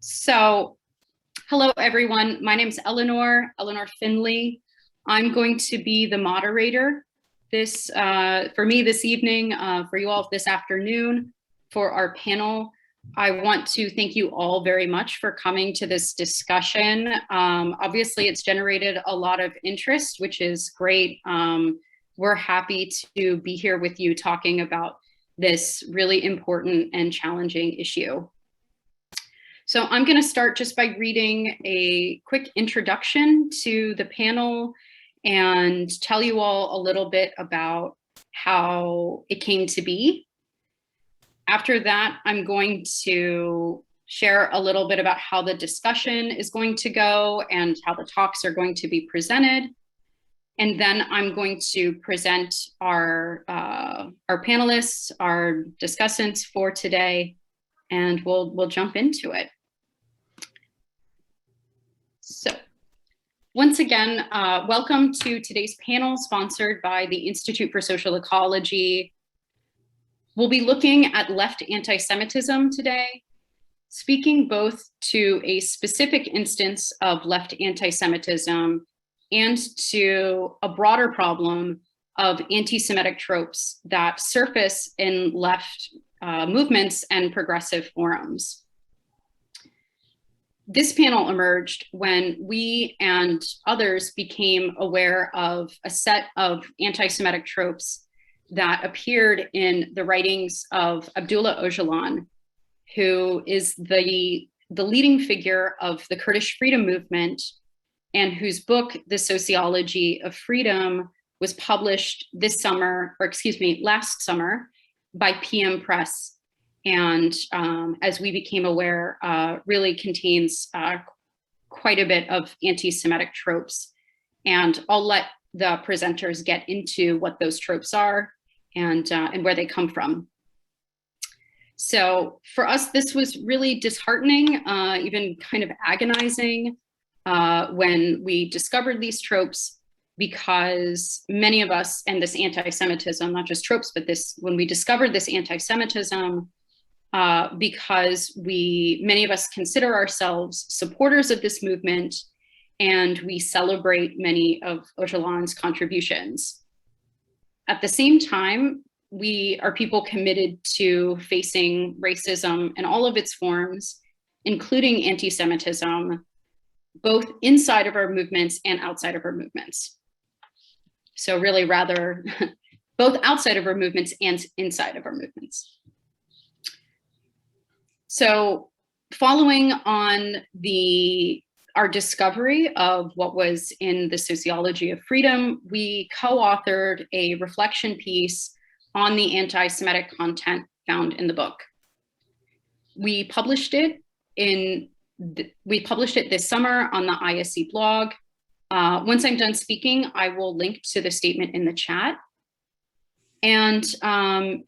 So, hello everyone. My name is Eleanor Finley. I'm going to be the moderator for me this evening, for you all this afternoon, for our panel. I want to thank you all very much for coming to this discussion. Obviously, it's generated a lot of interest, which is great. We're happy to be here with you talking about this really important and challenging issue. So I'm going to start just by reading a quick introduction to the panel and tell you all a little bit about how it came to be. After that, I'm going to share a little bit about how the discussion is going to go and how the talks are going to be presented. And then I'm going to present our panelists, our discussants for today, and we'll jump into it. So once again, welcome to today's panel sponsored by the Institute for Social Ecology. We'll be looking at left anti-Semitism today, speaking both to a specific instance of left anti-Semitism and to a broader problem of anti-Semitic tropes that surface in left movements and progressive forums. This panel emerged when we and others became aware of a set of anti-Semitic tropes that appeared in the writings of Abdullah Öcalan, who is the leading figure of the Kurdish freedom movement and whose book, The Sociology of Freedom, was published last summer by PM Press. And as we became aware, really contains quite a bit of anti-Semitic tropes. And I'll let the presenters get into what those tropes are and where they come from. So for us, this was really disheartening, even kind of agonizing when we discovered these tropes, because many of us, and this anti-Semitism, not just tropes, but when we discovered this anti-Semitism, because many of us consider ourselves supporters of this movement, and we celebrate many of Öcalan's contributions. At the same time, we are people committed to facing racism in all of its forms, including anti-Semitism, both inside of our movements and outside of our movements. So really rather both outside of our movements and inside of our movements. So following on our discovery of what was in the Sociology of Freedom, we co-authored a reflection piece on the anti-Semitic content found in the book. We published it this summer on the ISE blog. Once I'm done speaking, I will link to the statement in the chat. And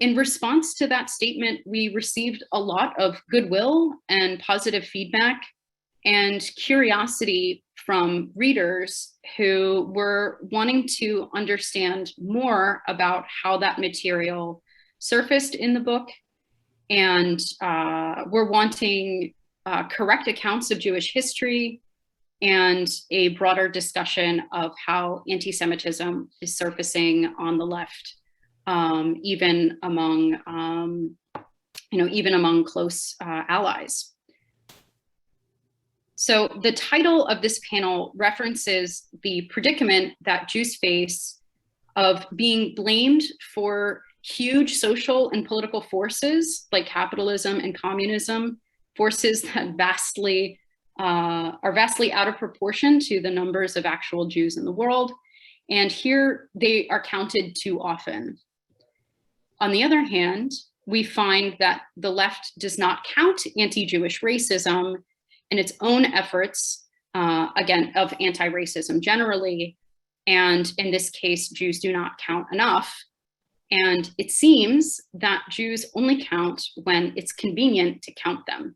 in response to that statement, we received a lot of goodwill and positive feedback and curiosity from readers who were wanting to understand more about how that material surfaced in the book, and were wanting correct accounts of Jewish history and a broader discussion of how anti-Semitism is surfacing on the left. Even among close allies. So the title of this panel references the predicament that Jews face of being blamed for huge social and political forces like capitalism and communism, forces that are vastly out of proportion to the numbers of actual Jews in the world. And here they are counted too often. On the other hand, we find that the left does not count anti-Jewish racism in its own efforts, again, of anti-racism generally. And in this case, Jews do not count enough. And it seems that Jews only count when it's convenient to count them.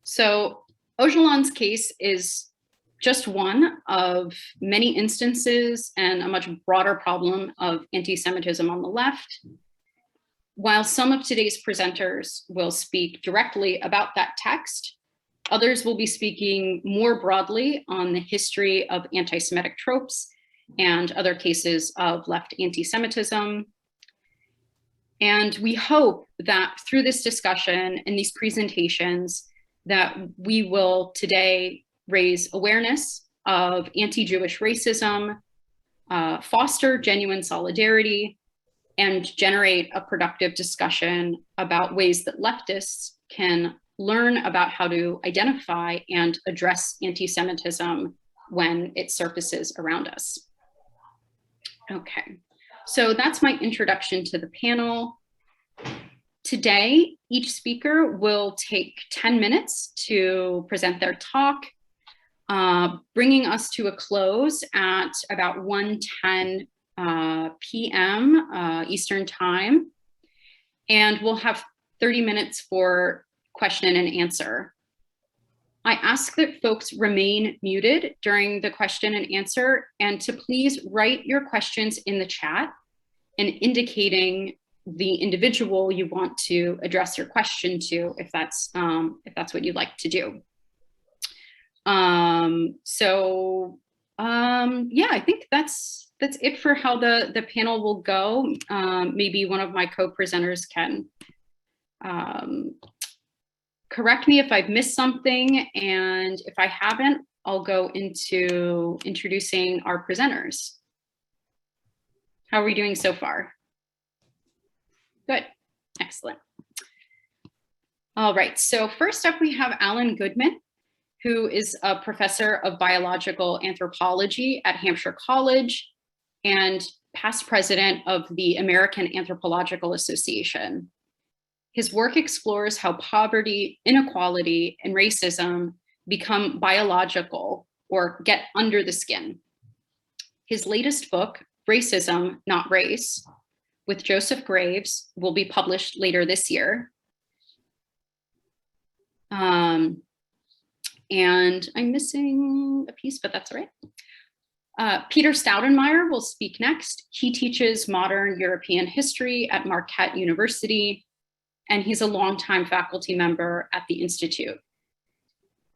So Öcalan's case is just one of many instances and a much broader problem of anti-Semitism on the left. While some of today's presenters will speak directly about that text, others will be speaking more broadly on the history of anti-Semitic tropes and other cases of left anti-Semitism. And we hope that through this discussion and these presentations that we will today raise awareness of anti-Jewish racism, foster genuine solidarity, and generate a productive discussion about ways that leftists can learn about how to identify and address anti-Semitism when it surfaces around us. Okay, so that's my introduction to the panel. Today, each speaker will take 10 minutes to present their talk, bringing us to a close at about 1:10 p.m. Eastern Time. And we'll have 30 minutes for question and answer. I ask that folks remain muted during the question and answer, and to please write your questions in the chat and indicating the individual you want to address your question to, if that's what you'd like to do. Yeah, I think that's it for how the panel will go. Maybe one of my co-presenters can correct me if I've missed something, and if I haven't, I'll go into introducing our presenters. How are we doing so far? Good, excellent. All right, so first up we have Alan Goodman, who is a professor of biological anthropology at Hampshire College and past president of the American Anthropological Association. His work explores how poverty, inequality, and racism become biological or get under the skin. His latest book, Racism, Not Race, with Joseph Graves, will be published later this year. And I'm missing a piece, but that's all right. Peter Staudenmaier will speak next. He teaches modern European history at Marquette University, and he's a longtime faculty member at the Institute.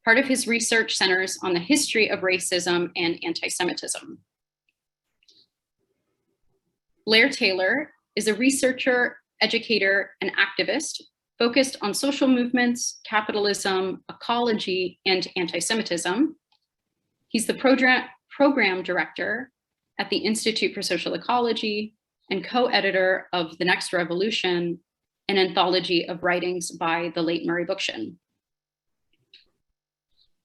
Part of his research centers on the history of racism and anti-Semitism. Blair Taylor is a researcher, educator, and activist focused on social movements, capitalism, ecology, and anti-Semitism. He's the program director at the Institute for Social Ecology and co-editor of The Next Revolution, an anthology of writings by the late Murray Bookchin.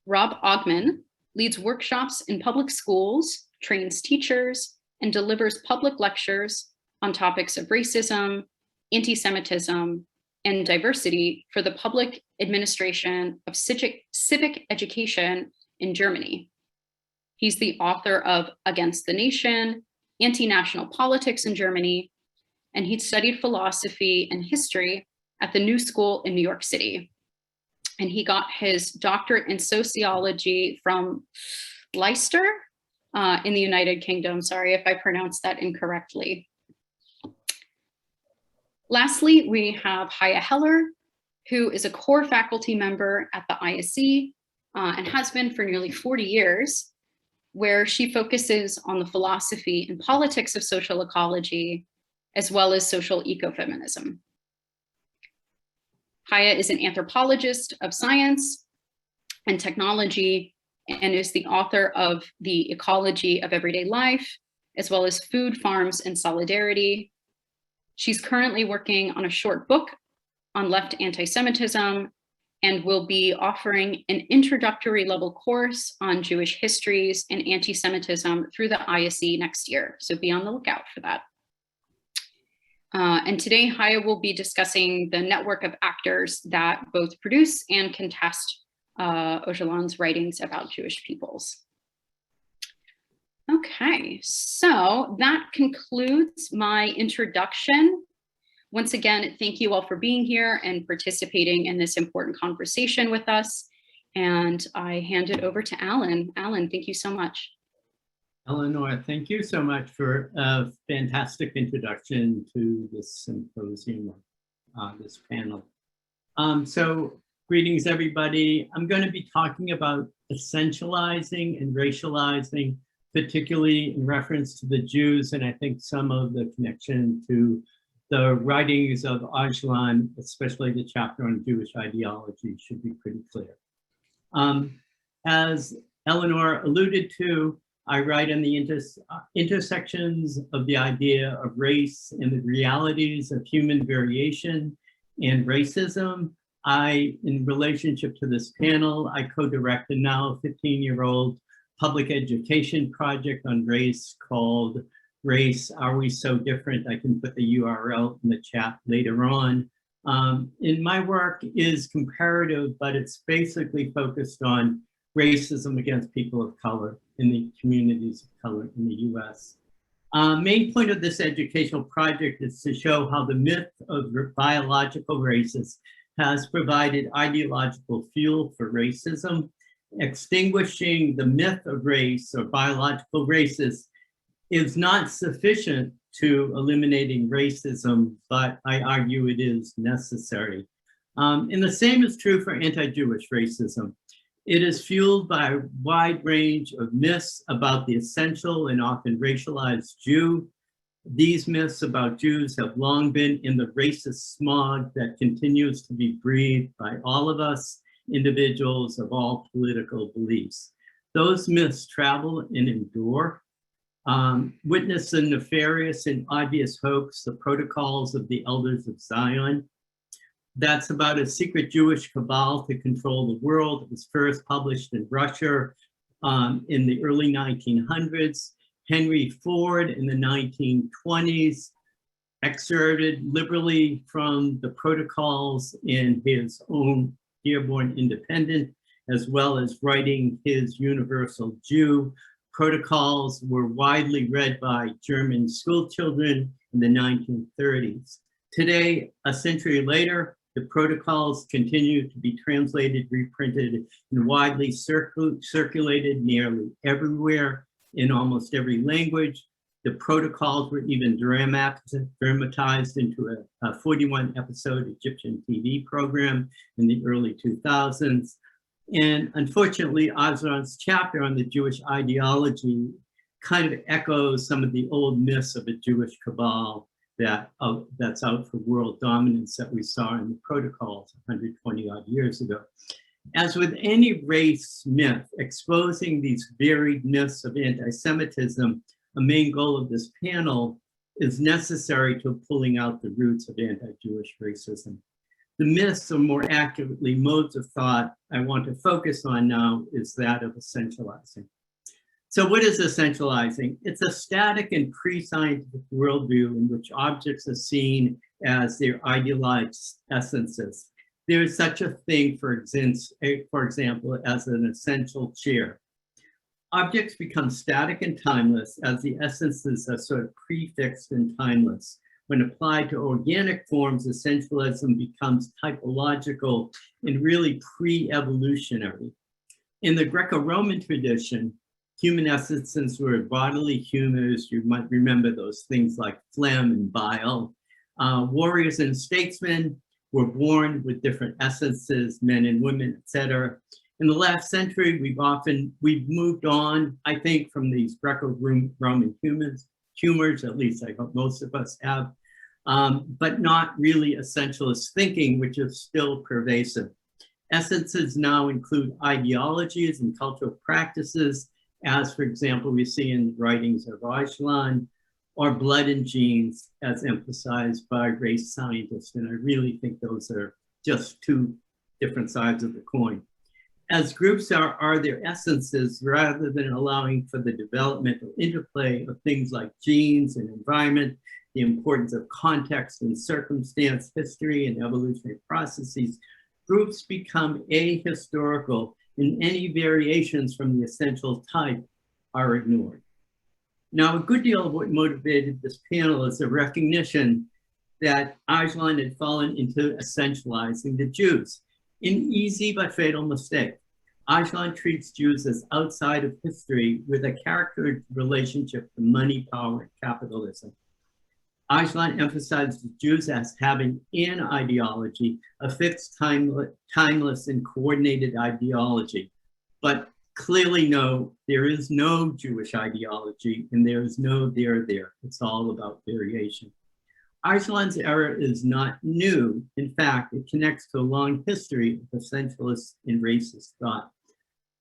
Rob Ogman leads workshops in public schools, trains teachers, and delivers public lectures on topics of racism, anti-Semitism, and diversity for the public administration of civic education in Germany. He's the author of Against the Nation, Anti-National Politics in Germany, and he studied philosophy and history at the New School in New York City. And he got his doctorate in sociology from Leicester in the United Kingdom. Sorry if I pronounced that incorrectly. Lastly, we have Chaia Heller, who is a core faculty member at the ISE and has been for nearly 40 years, where she focuses on the philosophy and politics of social ecology, as well as social ecofeminism. Chaia is an anthropologist of science and technology and is the author of The Ecology of Everyday Life, as well as Food, Farms, and Solidarity. She's currently working on a short book on left anti-Semitism and will be offering an introductory level course on Jewish histories and anti-Semitism through the ISE next year. So be on the lookout for that. And today, Chaia will be discussing the network of actors that both produce and contest Öcalan's writings about Jewish peoples. Okay, so that concludes my introduction. Once again, thank you all for being here and participating in this important conversation with us. And I hand it over to Alan. Alan, thank you so much. Eleanor, thank you so much for a fantastic introduction to this symposium, this panel. So greetings, everybody. I'm going to be talking about essentializing and racializing, particularly in reference to the Jews, and I think some of the connection to the writings of Ogman, especially the chapter on Jewish ideology, should be pretty clear. As Eleanor alluded to, I write on the intersections of the idea of race and the realities of human variation and racism. In relationship to this panel, I co-direct a now 15-year-old public education project on race called Race, Are We So Different? I can put the URL in the chat later on. And my work is comparative, but it's basically focused on racism against people of color in the communities of color in the US. Main point of this educational project is to show how the myth of biological races has provided ideological fuel for racism. Extinguishing the myth of race or biological races is not sufficient to eliminating racism, but I argue it is necessary. And the same is true for anti-Jewish racism. It is fueled by a wide range of myths about the essential and often racialized Jew. These myths about Jews have long been in the racist smog that continues to be breathed by all of us, individuals of all political beliefs. Those myths travel and endure. Witness the nefarious and obvious hoax, the protocols of the elders of Zion. That's about a secret Jewish cabal to control the world. It was first published in Russia in the early 1900s. Henry Ford in the 1920s excerpted liberally from the protocols in his own Dearborn Independent, as well as writing his Universal Jew. Protocols were widely read by German school children in the 1930s. Today, a century later, the protocols continue to be translated, reprinted, and widely circulated nearly everywhere in almost every language. The protocols were even dramatized into a 41-episode Egyptian TV program in the early 2000s. And unfortunately, Ogman's chapter on the Jewish ideology kind of echoes some of the old myths of a Jewish cabal that's out for world dominance that we saw in the protocols 120 odd years ago. As with any race myth, exposing these varied myths of anti-Semitism, a main goal of this panel is necessary to pulling out the roots of anti-Jewish racism. The myths, or more accurately, modes of thought I want to focus on now is that of essentializing. So what is essentializing? It's a static and pre-scientific worldview in which objects are seen as their idealized essences. There is such a thing, for example, as an essential chair. Objects become static and timeless as the essences are sort of prefixed and timeless. When applied to organic forms, essentialism becomes typological and really pre-evolutionary. In the Greco-Roman tradition, human essences were bodily humors. You might remember those things like phlegm and bile. Warriors and statesmen were born with different essences, men and women, etc. In the last century, we've moved on, I think, from these Greco-Roman humors, at least I hope most of us have, but not really essentialist thinking, which is still pervasive. Essences now include ideologies and cultural practices, as, for example, we see in the writings of Ogman, or blood and genes, as emphasized by race scientists. And I really think those are just two different sides of the coin. As groups are their essences, rather than allowing for the developmental interplay of things like genes and environment, the importance of context and circumstance, history and evolutionary processes, groups become ahistorical, and any variations from the essential type are ignored. Now, a good deal of what motivated this panel is a recognition that Ogman had fallen into essentializing the Jews, an easy but fatal mistake. Ogman treats Jews as outside of history with a character relationship to money, power, and capitalism. Ogman emphasizes Jews as having an ideology, a fixed, timeless, and coordinated ideology. But clearly, no, there is no Jewish ideology, and there is no there. It's all about variation. Ogman's era is not new. In fact, it connects to a long history of essentialist and racist thought.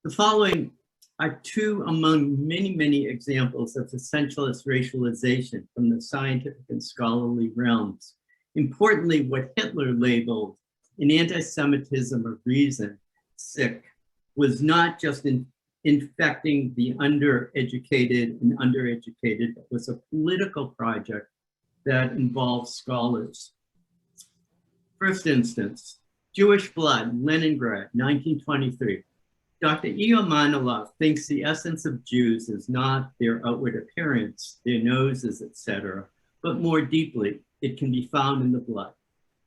The following are two among many, many examples of essentialist racialization from the scientific and scholarly realms. Importantly, what Hitler labeled an anti-Semitism of reason, sick, was not just infecting the undereducated and undereducated, but was a political project that involves scholars. First instance, Jewish blood, Leningrad, 1923. Dr. E.O. Manilov thinks the essence of Jews is not their outward appearance, their noses, etc., but more deeply, it can be found in the blood.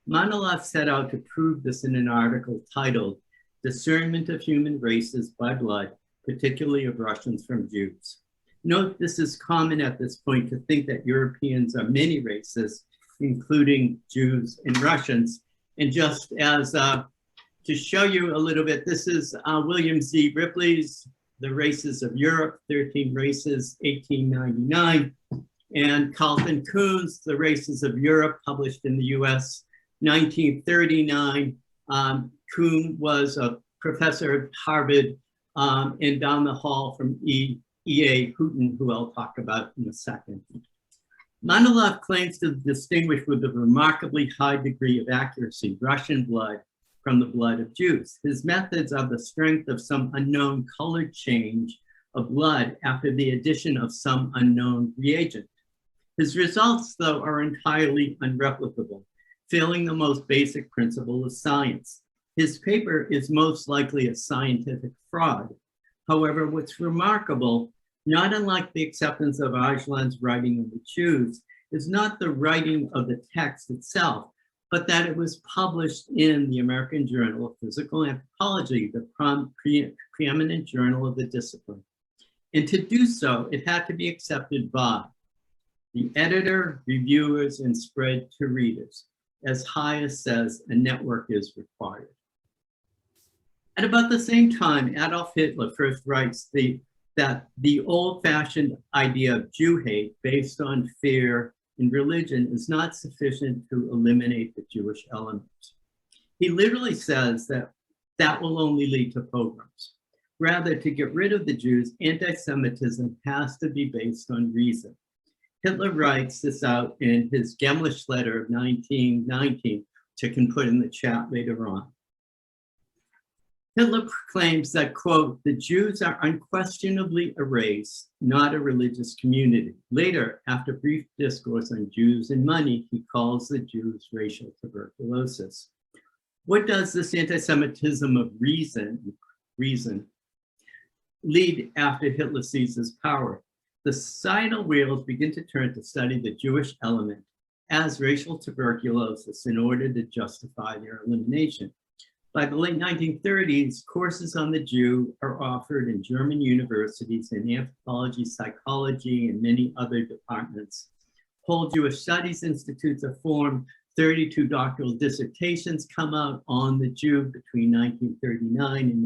Manilov set out to prove this in an article titled Discernment of Human Races by Blood, particularly of Russians from Jews. Note this is common at this point to think that Europeans are many races, including Jews and Russians. And just as to show you a little bit, this is William Z. Ripley's The Races of Europe, 13 Races, 1899, and Carlton Kuhn's The Races of Europe, published in the US, 1939. Kuhn was a professor at Harvard, and down the hall from E.A. Houghton, who I'll talk about in a second. Manilov claims to distinguish with a remarkably high degree of accuracy Russian blood from the blood of Jews. His methods are the strength of some unknown color change of blood after the addition of some unknown reagent. His results, though, are entirely unreplicable, failing the most basic principle of science. His paper is most likely a scientific fraud. However, what's remarkable, not unlike the acceptance of Ogman's writing of the Jews, is not the writing of the text itself, but that it was published in the American Journal of Physical Anthropology, the preeminent journal of the discipline. And to do so, it had to be accepted by the editor, reviewers, and spread to readers. As Chaia says, a network is required. At about the same time, Adolf Hitler first writes that the old-fashioned idea of Jew hate based on fear and religion is not sufficient to eliminate the Jewish element. He literally says that that will only lead to pogroms. Rather, to get rid of the Jews, anti-Semitism has to be based on reason. Hitler writes this out in his Gemlish letter of 1919, which I can put in the chat later on. Hitler proclaims that, quote, the Jews are unquestionably a race, not a religious community. Later, after brief discourse on Jews and money, he calls the Jews racial tuberculosis. What does this anti-Semitism of reason lead after Hitler seizes power? The societal wheels begin to turn to study the Jewish element as racial tuberculosis in order to justify their elimination. By the late 1930s, courses on the Jew are offered in German universities in anthropology, psychology, and many other departments. Whole Jewish Studies Institutes are formed. 32 doctoral dissertations come out on the Jew between 1939 and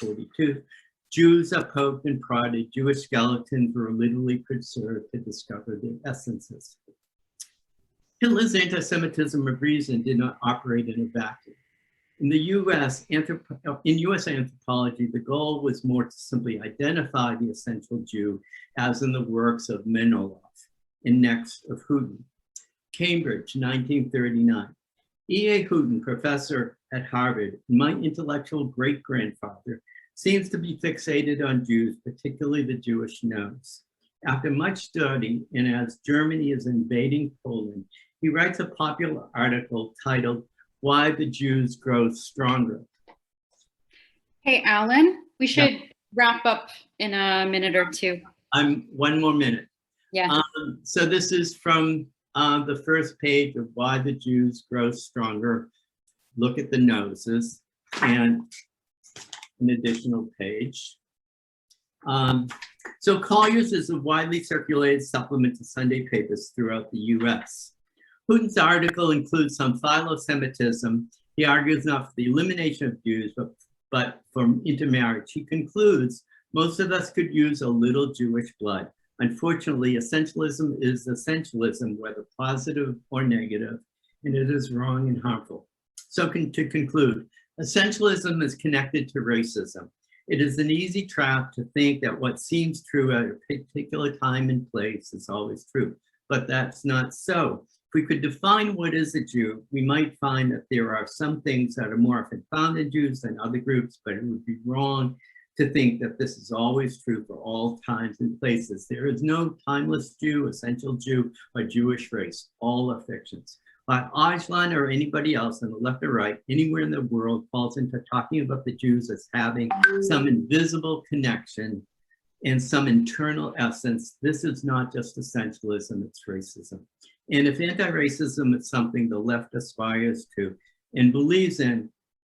1942. Jews are poked and prodded. Jewish skeletons were literally preserved to discover their essences. Hitler's anti-Semitism of reason did not operate in a vacuum. In the US anthropology, the goal was more to simply identify the essential Jew, as in the works of Manilov and next of Houghton. Cambridge, 1939. E.A. Houghton, professor at Harvard, my intellectual great-grandfather, seems to be fixated on Jews, particularly the Jewish nose. After much study, and as Germany is invading Poland, he writes a popular article titled, Why the Jews Grow Stronger. Hey, Alan, we should wrap up in a minute or two. One more minute. Yeah. So this is from the first page of Why the Jews Grow Stronger. Look at the noses. And an additional page. So Collier's is a widely circulated supplement to Sunday papers throughout the US. Putin's article includes some philo-Semitism. He argues not for the elimination of Jews, but for intermarriage. He concludes, most of us could use a little Jewish blood. Unfortunately, essentialism is essentialism, whether positive or negative, and it is wrong and harmful. So to conclude, essentialism is connected to racism. It is an easy trap to think that what seems true at a particular time and place is always true, but that's not so. If we could define what is a Jew, we might find that there are some things that are more often found in Jews than other groups, but it would be wrong to think that this is always true for all times and places. There is no timeless Jew, essential Jew, or Jewish race. All are fictions. But Ogman or anybody else on the left or right, anywhere in the world, falls into talking about the Jews as having some invisible connection and some internal essence. This is not just essentialism, it's racism. And if anti-racism is something the left aspires to and believes in,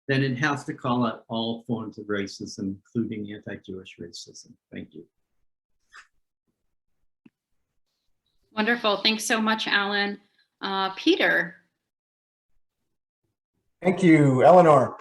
then it has to call out all forms of racism, including anti-Jewish racism. Thank you. Wonderful. Thanks so much, Alan. Peter. Thank you, Eleanor.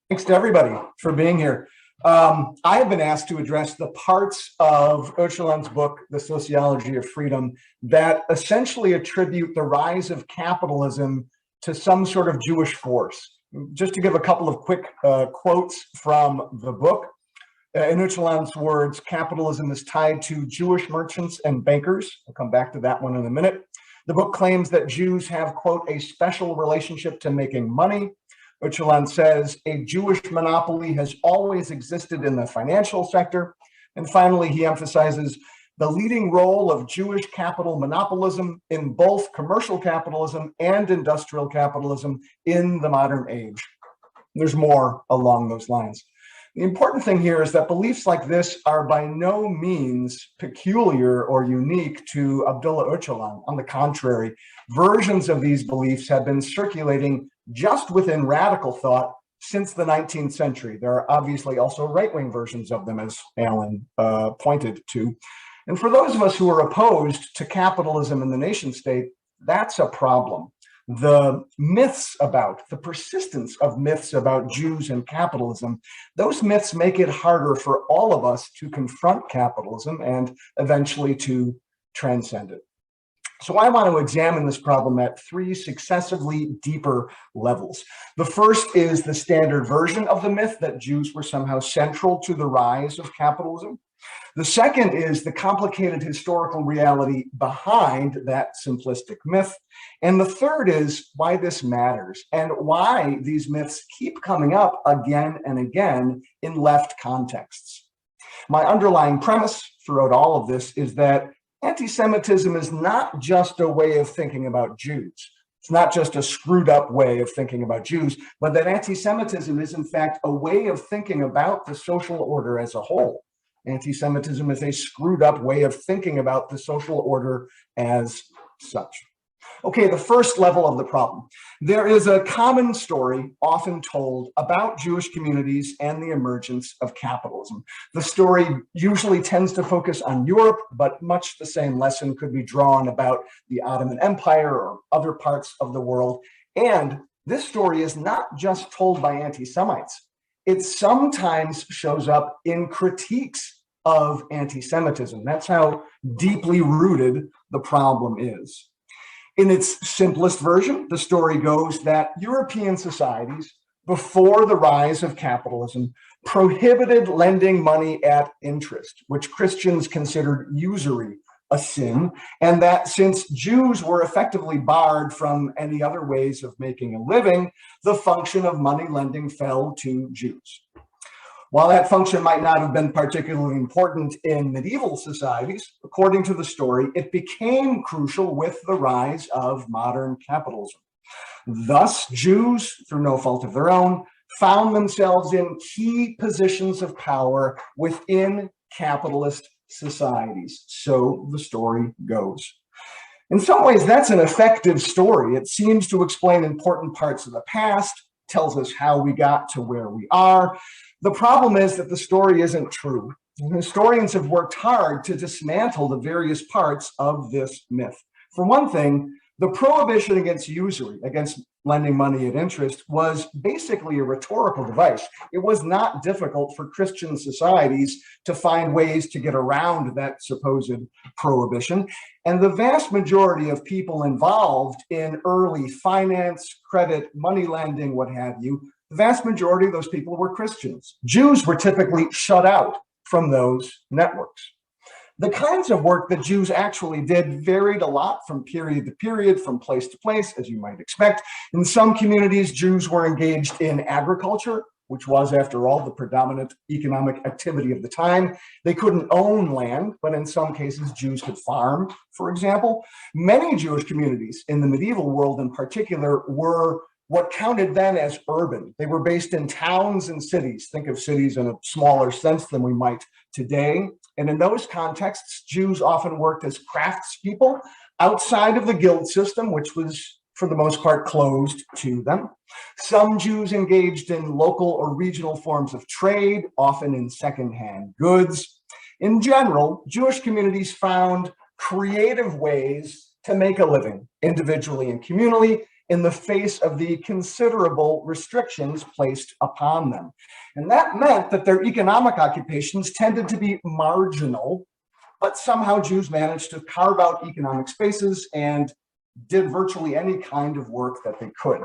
Thanks to everybody for being here. I have been asked to address the parts of Öcalan's book, The Sociology of Freedom, that essentially attribute the rise of capitalism to some sort of Jewish force. Just to give a couple of quick quotes from the book. In Öcalan's words, capitalism is tied to Jewish merchants and bankers. I'll come back to that one in a minute. The book claims that Jews have, quote, a special relationship to making money. Öcalan says a Jewish monopoly has always existed in the financial sector. And finally, he emphasizes the leading role of Jewish capital monopolism in both commercial capitalism and industrial capitalism in the modern age. There's more along those lines. The important thing here is that beliefs like this are by no means peculiar or unique to Abdullah Öcalan. On the contrary, versions of these beliefs have been circulating just within radical thought since the 19th century. There are obviously also right-wing versions of them, as Alan pointed to. And for those of us who are opposed to capitalism and the nation state, that's a problem. The persistence of myths about Jews and capitalism, those myths make it harder for all of us to confront capitalism and eventually to transcend it. So I want to examine this problem at three successively deeper levels. The first is the standard version of the myth that Jews were somehow central to the rise of capitalism. The second is the complicated historical reality behind that simplistic myth. And the third is why this matters and why these myths keep coming up again and again in left contexts. My underlying premise throughout all of this is that anti-Semitism is not just a way of thinking about Jews. It's not just a screwed up way of thinking about Jews, but that anti-Semitism is in fact a way of thinking about the social order as a whole. Anti-Semitism is a screwed up way of thinking about the social order as such. Okay, the first level of the problem. There is a common story often told about Jewish communities and the emergence of capitalism. The story usually tends to focus on Europe, but much the same lesson could be drawn about the Ottoman Empire or other parts of the world. And this story is not just told by anti-Semites. It sometimes shows up in critiques of anti-Semitism. That's how deeply rooted the problem is. In its simplest version, the story goes that European societies, before the rise of capitalism, prohibited lending money at interest, which Christians considered usury a sin, and that since Jews were effectively barred from any other ways of making a living, the function of money lending fell to Jews. While that function might not have been particularly important in medieval societies, according to the story, it became crucial with the rise of modern capitalism. Thus, Jews, through no fault of their own, found themselves in key positions of power within capitalist societies. So the story goes. In some ways, that's an effective story. It seems to explain important parts of the past, tells us how we got to where we are. The problem is that the story isn't true. And historians have worked hard to dismantle the various parts of this myth. For one thing, the prohibition against usury, against lending money at interest, was basically a rhetorical device. It was not difficult for Christian societies to find ways to get around that supposed prohibition. And the vast majority of people involved in early finance, credit, money lending, what have you, the vast majority of those people were Christians. Jews were typically shut out from those networks. The kinds of work that Jews actually did varied a lot from period to period, from place to place, as you might expect. In some communities, Jews were engaged in agriculture, which was, after all, the predominant economic activity of the time. They couldn't own land, but in some cases, Jews could farm, for example. Many Jewish communities in the medieval world in particular were what counted then as urban. They were based in towns and cities. Think of cities in a smaller sense than we might today. And in those contexts, Jews often worked as craftspeople outside of the guild system, which was, for the most part, closed to them. Some Jews engaged in local or regional forms of trade, often in secondhand goods. In general, Jewish communities found creative ways to make a living, individually and communally, in the face of the considerable restrictions placed upon them. And that meant that their economic occupations tended to be marginal, but somehow Jews managed to carve out economic spaces and did virtually any kind of work that they could.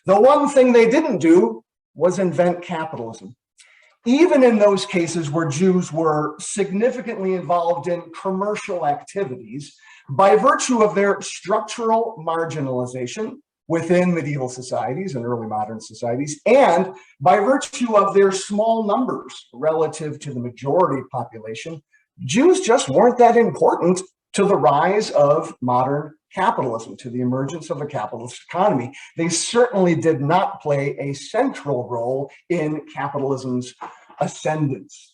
The one thing they didn't do was invent capitalism. Even in those cases where Jews were significantly involved in commercial activities, by virtue of their structural marginalization within medieval societies and early modern societies, and by virtue of their small numbers relative to the majority population, Jews just weren't that important to the rise of modern capitalism, to the emergence of a capitalist economy. They certainly did not play a central role in capitalism's ascendance.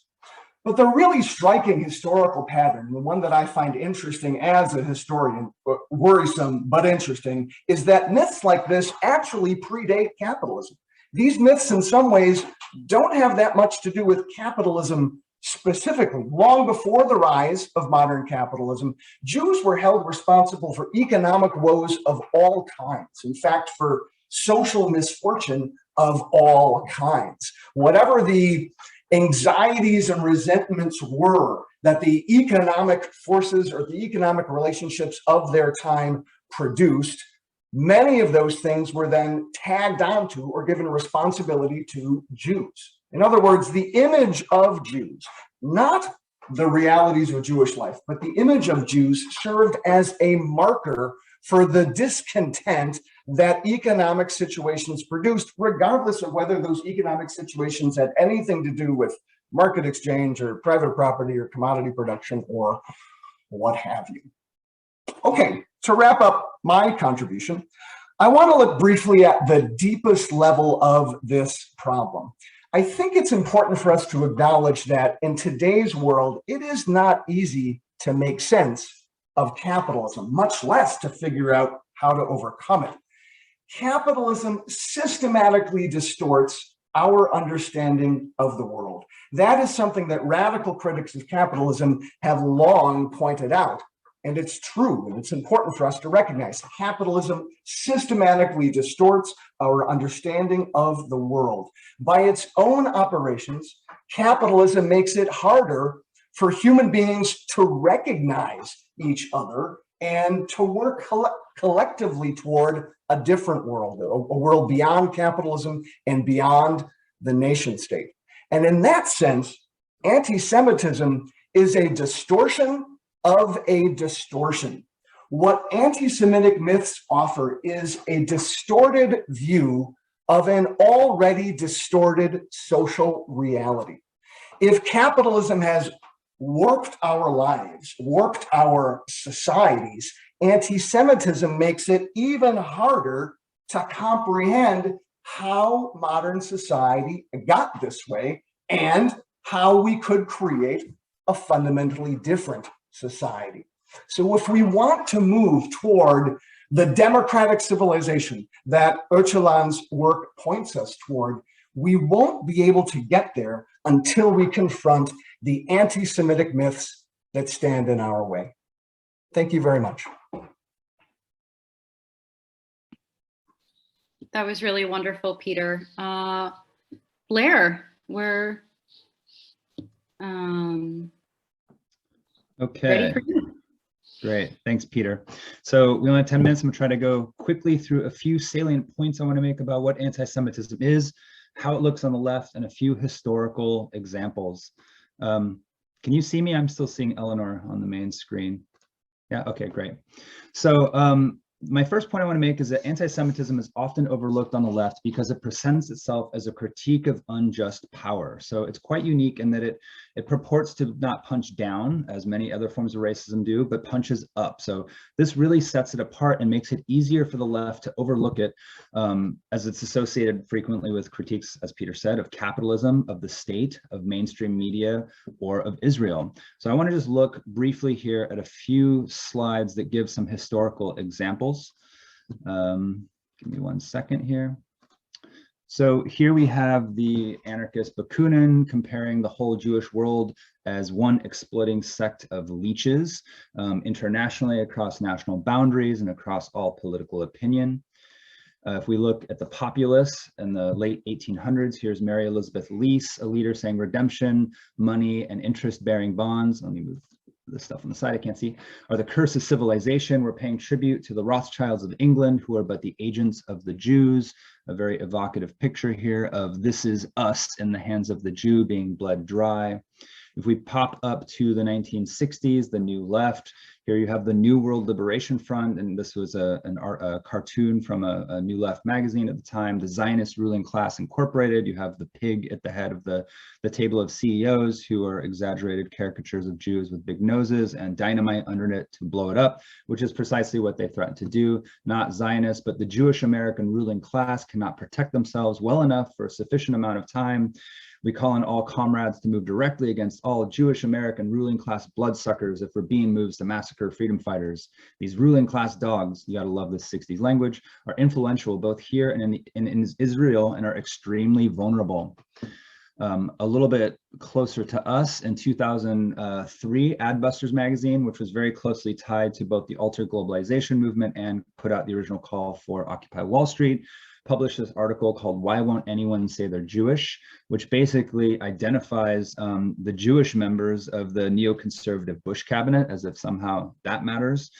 But the really striking historical pattern, the one that I find interesting as a historian, worrisome but interesting, is that myths like this actually predate capitalism. These myths in some ways don't have that much to do with capitalism specifically. Long before the rise of modern capitalism, Jews were held responsible for economic woes of all kinds. In fact, for social misfortune of all kinds. Whatever the anxieties and resentments were that the economic forces or the economic relationships of their time produced, many of those things were then tagged onto or given responsibility to Jews. In other words, the image of Jews, not the realities of Jewish life, but the image of Jews served as a marker for the discontent that economic situations produced, regardless of whether those economic situations had anything to do with market exchange or private property or commodity production or what have you. Okay, to wrap up my contribution, I want to look briefly at the deepest level of this problem. I think it's important for us to acknowledge that in today's world, it is not easy to make sense of capitalism, much less to figure out how to overcome it. Capitalism systematically distorts our understanding of the world. That is something that radical critics of capitalism have long pointed out. And it's true, and it's important for us to recognize. Capitalism systematically distorts our understanding of the world. By its own operations, capitalism makes it harder for human beings to recognize each other and to work collectively toward a different world, a world beyond capitalism and beyond the nation state. And in that sense, anti-Semitism is a distortion of a distortion. What anti-Semitic myths offer is a distorted view of an already distorted social reality. If capitalism has warped our lives, warped our societies, anti-Semitism makes it even harder to comprehend how modern society got this way and how we could create a fundamentally different society. So if we want to move toward the democratic civilization that Öcalan's work points us toward, We won't be able to get there until we confront the anti-Semitic myths that stand in our way. Thank you very much. That was really wonderful, Peter. Blair, we're ready for you. Great, thanks, Peter. So we only have 10 minutes. I'm gonna try to go quickly through a few salient points I want to make about what anti-Semitism is, how it looks on the left, and a few historical examples. Can you see me? I'm still seeing Eleanor on the main screen. Yeah, okay, great. So my first point I want to make is that anti-Semitism is often overlooked on the left because it presents itself as a critique of unjust power. So it's quite unique in that it purports to not punch down, as many other forms of racism do, but punches up. So this really sets it apart and makes it easier for the left to overlook it, as it's associated frequently with critiques, as Peter said, of capitalism, of the state, of mainstream media, or of Israel. So I want to just look briefly here at a few slides that give some historical examples. Give me 1 second here. So here we have the anarchist Bakunin comparing the whole Jewish world as one exploiting sect of leeches internationally across national boundaries and across all political opinion. If we look at the populists in the late 1800s, here's Mary Elizabeth Lease, a leader saying redemption, money, and interest-bearing bonds. Let me move the stuff on the side I can't see, are the curse of civilization. We're paying tribute to the Rothschilds of England, who are but the agents of the Jews. A very evocative picture here of this is us in the hands of the Jew being bled dry. If we pop up to the 1960s, the New Left, here you have the New World Liberation Front, and this was a cartoon from a New Left magazine at the time, the Zionist ruling class incorporated. You have the pig at the head of the table of CEOs who are exaggerated caricatures of Jews with big noses and dynamite under it to blow it up, which is precisely what they threatened to do. Not Zionists, but the Jewish American ruling class cannot protect themselves well enough for a sufficient amount of time. We call on all comrades to move directly against all Jewish American ruling class bloodsuckers if Rabin moves to massacre freedom fighters. These ruling class dogs, you gotta love this 60s language, are influential both here and in Israel and are extremely vulnerable. A little bit closer to us, in 2003, Adbusters magazine, which was very closely tied to both the Alter Globalization movement and put out the original call for Occupy Wall Street, published this article called Why Won't Anyone Say They're Jewish, which basically identifies the Jewish members of the neoconservative Bush cabinet as if somehow that matters.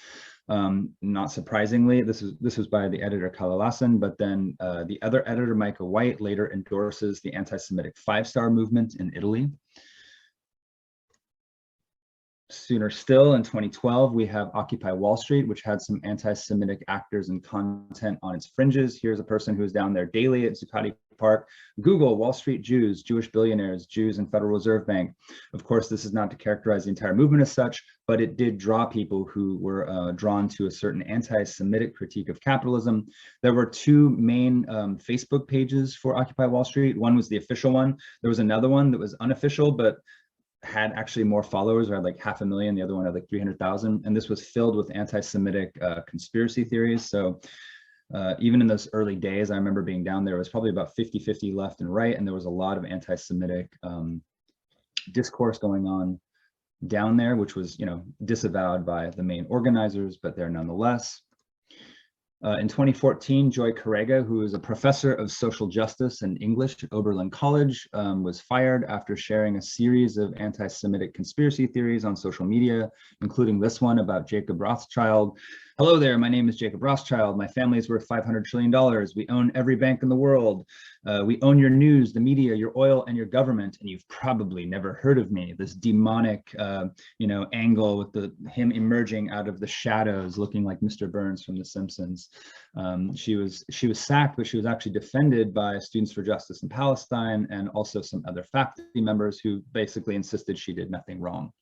Not surprisingly, this was by the editor Kalalasan, but then the other editor, Micah White, later endorses the anti-Semitic 5-star movement in Italy. Sooner still, in 2012, we have Occupy Wall Street, which had some anti-Semitic actors and content on its fringes. Here's a person who is down there daily at Zuccotti Park. Google Wall Street Jews, Jewish billionaires, Jews and Federal Reserve Bank. Of course, this is not to characterize the entire movement as such, but it did draw people who were drawn to a certain anti-Semitic critique of capitalism. There were two main Facebook pages for Occupy Wall Street. One was the official one. There was another one that was unofficial, but had actually more followers, or had like 500,000. The other one had like 300,000. And this was filled with anti-Semitic conspiracy theories. So even in those early days, I remember being down there, it was probably about 50-50 left and right. And there was a lot of anti-Semitic discourse going on down there, which was, disavowed by the main organizers, but there nonetheless. In 2014, Joy Carrega, who is a professor of social justice and English at Oberlin College, was fired after sharing a series of anti-Semitic conspiracy theories on social media, including this one about Jacob Rothschild. Hello there, my name is Jacob Rothschild. My family is worth $500 trillion. We own every bank in the world. We own your news, the media, your oil, and your government, and you've probably never heard of me. This demonic, angle with him emerging out of the shadows, looking like Mr. Burns from The Simpsons. She was sacked, but she was actually defended by Students for Justice in Palestine and also some other faculty members who basically insisted she did nothing wrong.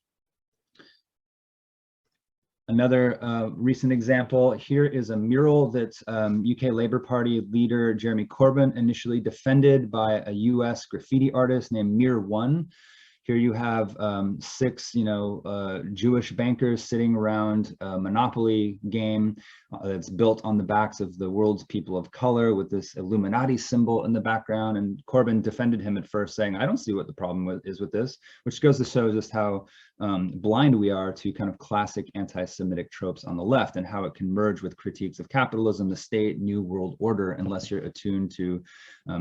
Another recent example, here is a mural that UK Labour Party leader Jeremy Corbyn initially defended by a US graffiti artist named Mir One. Here you have 6, Jewish bankers sitting around a Monopoly game that's built on the backs of the world's people of color with this Illuminati symbol in the background. And Corbyn defended him at first, saying, I don't see what the problem is with this, which goes to show just how blind we are to kind of classic anti-Semitic tropes on the left and how it can merge with critiques of capitalism, the state, new world order, unless you're attuned to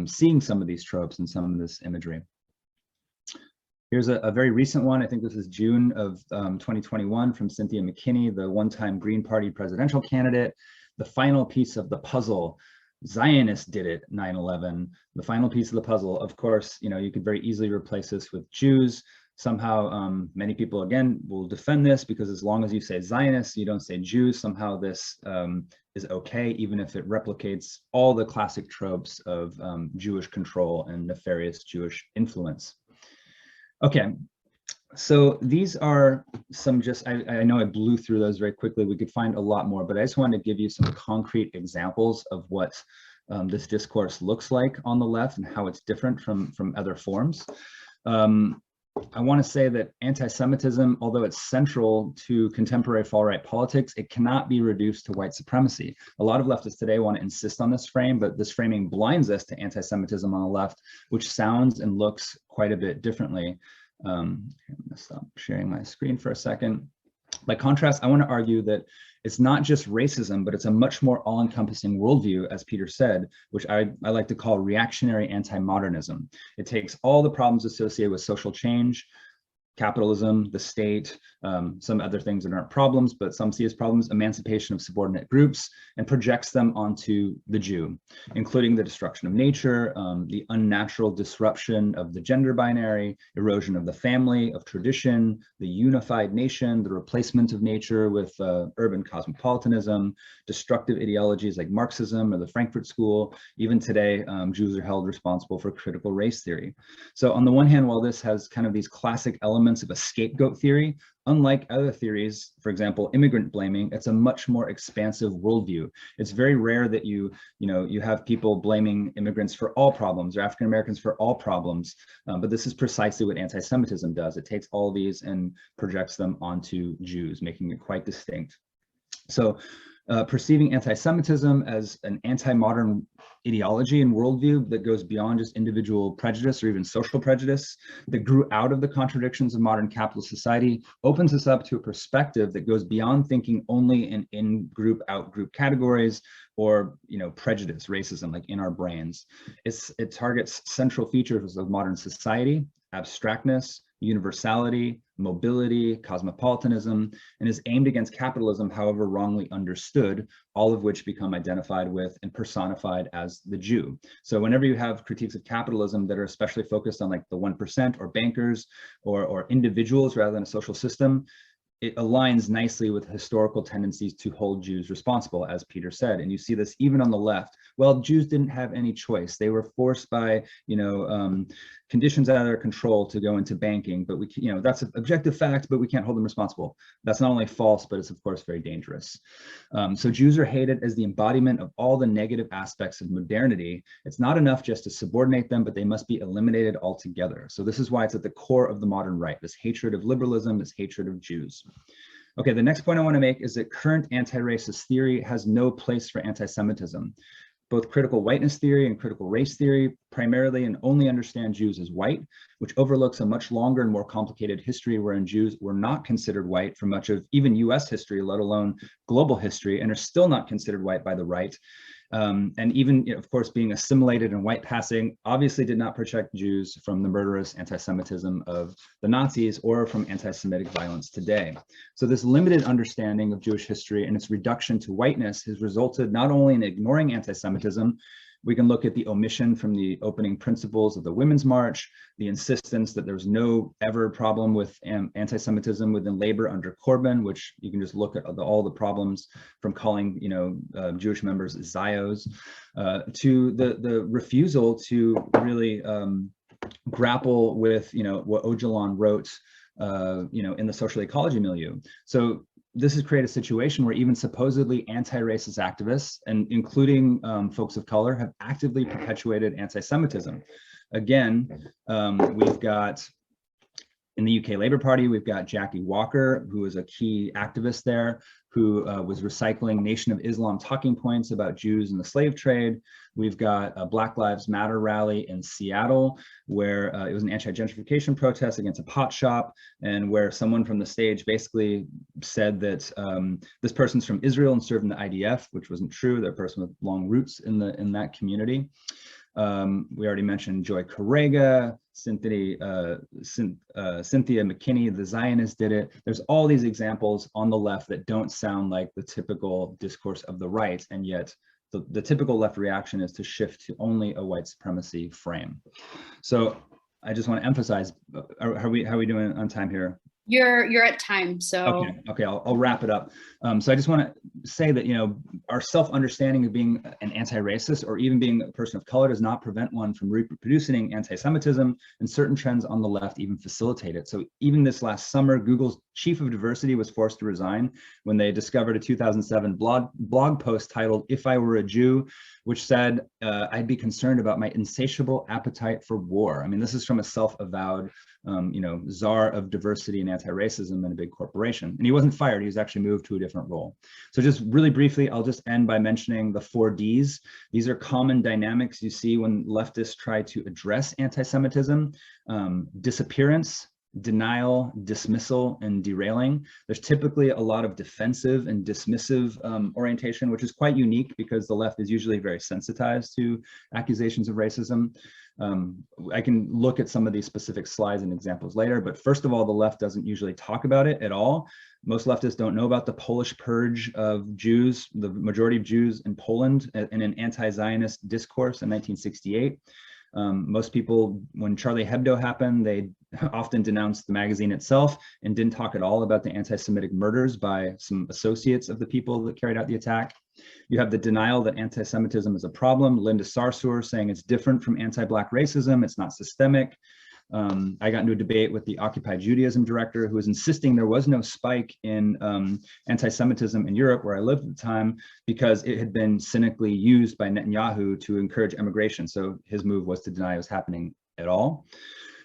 seeing some of these tropes and some of this imagery. Here's a very recent one. I think this is June of 2021 from Cynthia McKinney, the one-time Green Party presidential candidate. The final piece of the puzzle, Zionists did it, 9/11. The final piece of the puzzle, of course, you could very easily replace this with Jews. Somehow, many people, again, will defend this because as long as you say Zionists, you don't say Jews, somehow this is okay, even if it replicates all the classic tropes of Jewish control and nefarious Jewish influence. Okay, so these are some I know I blew through those very quickly. We could find a lot more, but I just wanted to give you some concrete examples of what this discourse looks like on the left and how it's different from other forms. I want to say that anti-Semitism, although it's central to contemporary far-right politics, it cannot be reduced to white supremacy. A lot of leftists today want to insist on this frame, but this framing blinds us to anti-Semitism on the left, which sounds and looks quite a bit differently. I'm going to stop sharing my screen for a second. By contrast, I want to argue that it's not just racism, but it's a much more all-encompassing worldview, as Peter said, which I like to call reactionary anti-modernism. It takes all the problems associated with social change, capitalism, the state, some other things that aren't problems, but some see as problems, emancipation of subordinate groups, and projects them onto the Jew, including the destruction of nature, the unnatural disruption of the gender binary, erosion of the family, of tradition, the unified nation, the replacement of nature with urban cosmopolitanism, destructive ideologies like Marxism or the Frankfurt School. Even today, Jews are held responsible for critical race theory. So on the one hand, while this has kind of these classic elements of a scapegoat theory, unlike other theories, for example, immigrant blaming, it's a much more expansive worldview. It's very rare that you have people blaming immigrants for all problems or African Americans for all problems, but this is precisely what anti-Semitism does. It takes all these and projects them onto Jews, making it quite distinct. So perceiving anti-Semitism as an anti-modern ideology and worldview that goes beyond just individual prejudice or even social prejudice, that grew out of the contradictions of modern capitalist society, opens us up to a perspective that goes beyond thinking only in in-group, out-group categories or prejudice, racism, like in our brains. It targets central features of modern society, abstractness, universality, mobility, cosmopolitanism, and is aimed against capitalism, however wrongly understood, all of which become identified with and personified as the Jew. So whenever you have critiques of capitalism that are especially focused on like the 1% or bankers or individuals rather than a social system, it aligns nicely with historical tendencies to hold Jews responsible, as Peter said. And you see this even on the left. Well, Jews didn't have any choice. They were forced by, conditions out of their control to go into banking, but that's an objective fact, but we can't hold them responsible. That's not only false, but it's of course very dangerous. So Jews are hated as the embodiment of all the negative aspects of modernity. It's not enough just to subordinate them, but they must be eliminated altogether. So this is why it's at the core of the modern right, this hatred of liberalism, this hatred of Jews. Okay, the next point I want to make is that current anti-racist theory has no place for anti-Semitism. Both critical whiteness theory and critical race theory primarily and only understand Jews as white, which overlooks a much longer and more complicated history wherein Jews were not considered white for much of even US history, let alone global history, and are still not considered white by the right. And even, of course, being assimilated and white passing obviously did not protect Jews from the murderous anti-Semitism of the Nazis or from anti-Semitic violence today. So this limited understanding of Jewish history and its reduction to whiteness has resulted not only in ignoring anti-Semitism. We can look at the omission from the opening principles of the Women's March, the insistence that there's no ever problem with anti-Semitism within labor under Corbyn, which you can just look at all the problems from calling Jewish members Zios, to the refusal to really grapple with what Öcalan wrote in the social ecology milieu. So this has created a situation where even supposedly anti-racist activists, and including folks of color, have actively perpetuated anti-Semitism. Again, we've got In the UK Labour Party, we've got Jackie Walker, who was a key activist there, who was recycling Nation of Islam talking points about Jews and the slave trade. We've got a Black Lives Matter rally in Seattle, where it was an anti-gentrification protest against a pot shop, and where someone from the stage basically said that this person's from Israel and served in the IDF, which wasn't true. They're a person with long roots in that community. We already mentioned Joy Correga, Cynthia McKinney, the Zionists did it. There's all these examples on the left that don't sound like the typical discourse of the right, and yet the typical left reaction is to shift to only a white supremacy frame. So I just want to emphasize, how are we doing on time here? You're at time, so. Okay, I'll wrap it up. So I just want to say that, our self-understanding of being an anti-racist or even being a person of color does not prevent one from reproducing anti-Semitism, and certain trends on the left even facilitate it. So even this last summer, Google's chief of diversity was forced to resign when they discovered a 2007 blog post titled "If I Were a Jew," which said, I'd be concerned about my insatiable appetite for war. I mean, this is from a self-avowed czar of diversity and anti-racism in a big corporation. And he wasn't fired, he was actually moved to a different role. So just really briefly, I'll just end by mentioning the 4 Ds. These are common dynamics you see when leftists try to address anti-Semitism: disappearance, denial, dismissal, and derailing. There's typically a lot of defensive and dismissive orientation, which is quite unique because the left is usually very sensitized to accusations of racism. I can look at some of these specific slides and examples later, but first of all, the left doesn't usually talk about it at all. Most leftists don't know about the Polish purge of Jews, the majority of Jews in Poland, in an anti-Zionist discourse in 1968. Most people, when Charlie Hebdo happened, they often denounced the magazine itself and didn't talk at all about the anti-Semitic murders by some associates of the people that carried out the attack. You have the denial that anti-Semitism is a problem. Linda Sarsour saying it's different from anti-Black racism, it's not systemic. I got into a debate with the Occupy Judaism director who was insisting there was no spike in anti-Semitism in Europe, where I lived at the time, because it had been cynically used by Netanyahu to encourage immigration. So his move was to deny it was happening at all.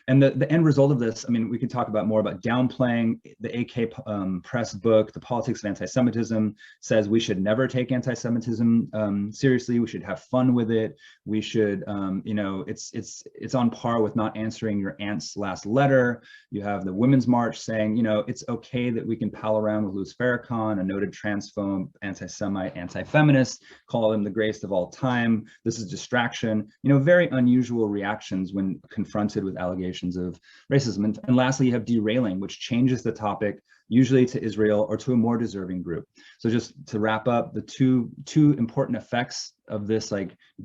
And the end result of this, I mean, we could talk about more about downplaying. The AK Press book, The Politics of Anti-Semitism, says we should never take anti-Semitism seriously. We should have fun with it. We should, it's on par with not answering your aunt's last letter. You have the Women's March saying, it's okay that we can pal around with Louis Farrakhan, a noted transphobe, anti-Semite, anti-feminist, call him the greatest of all time. This is distraction. Very unusual reactions when confronted with allegations of racism. And lastly, you have derailing, which changes the topic, usually to Israel or to a more deserving group. So just to wrap up, the two important effects of this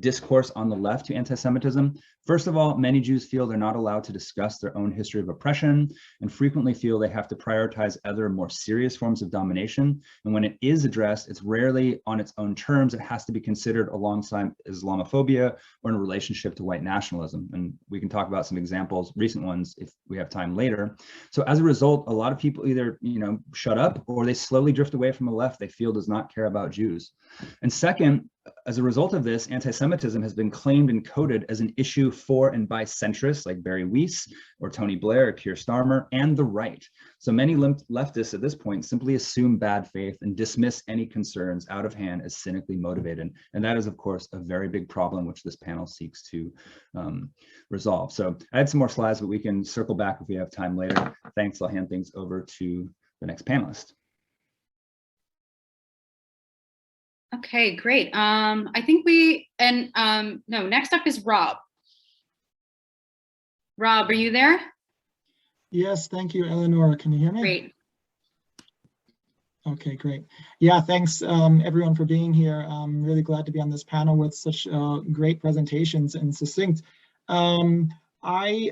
discourse on the left to anti-Semitism. First of all, many Jews feel they're not allowed to discuss their own history of oppression, and frequently feel they have to prioritize other more serious forms of domination. And when it is addressed, it's rarely on its own terms. It has to be considered alongside Islamophobia or in relationship to white nationalism. And we can talk about some examples, recent ones, if we have time later. So as a result, a lot of people either shut up, or they slowly drift away from the left they feel does not care about Jews. And second, as a result of this, anti-Semitism has been claimed and coded as an issue for and by centrists like Barry Weiss or Tony Blair or Keir Starmer and the right. So many leftists at this point simply assume bad faith and dismiss any concerns out of hand as cynically motivated. And that is, of course, a very big problem which this panel seeks to resolve. So I had some more slides, but we can circle back if we have time later. Thanks. I'll hand things over to the next panelist. Okay, great. I think next up is Rob. Rob, are you there? Yes, thank you, Eleanor. Can you hear me? Great. Okay, great. Yeah, thanks everyone for being here. I'm really glad to be on this panel with such great presentations and succinct. I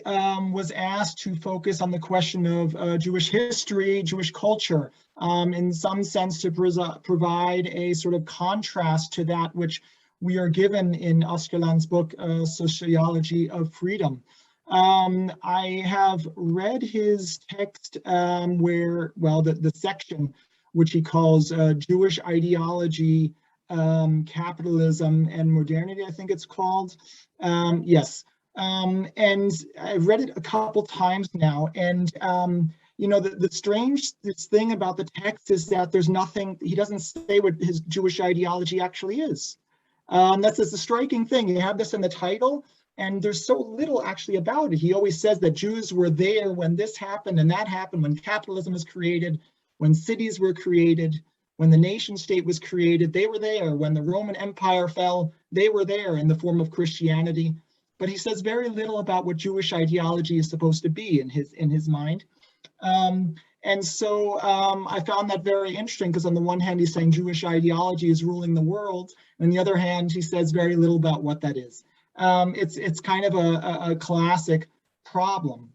was asked to focus on the question of Jewish history, Jewish culture, in some sense to provide a sort of contrast to that which we are given in Öcalan's book, Sociology of Freedom. I have read his text the section which he calls Jewish Ideology, Capitalism and Modernity, I think it's called. Yes. And I've read it a couple times now, and you know, the strange thing about the text is that there's nothing, he doesn't say what his Jewish ideology actually is. That's a striking thing. You have this in the title, and there's so little actually about it. He always says that Jews were there when this happened and that happened, when capitalism was created, when cities were created, when the nation state was created, they were there. When the Roman Empire fell, they were there in the form of Christianity. But he says very little about what Jewish ideology is supposed to be in his mind. And so I found that very interesting, because on the one hand, he's saying Jewish ideology is ruling the world. And on the other hand, he says very little about what that is. It's kind of a classic problem.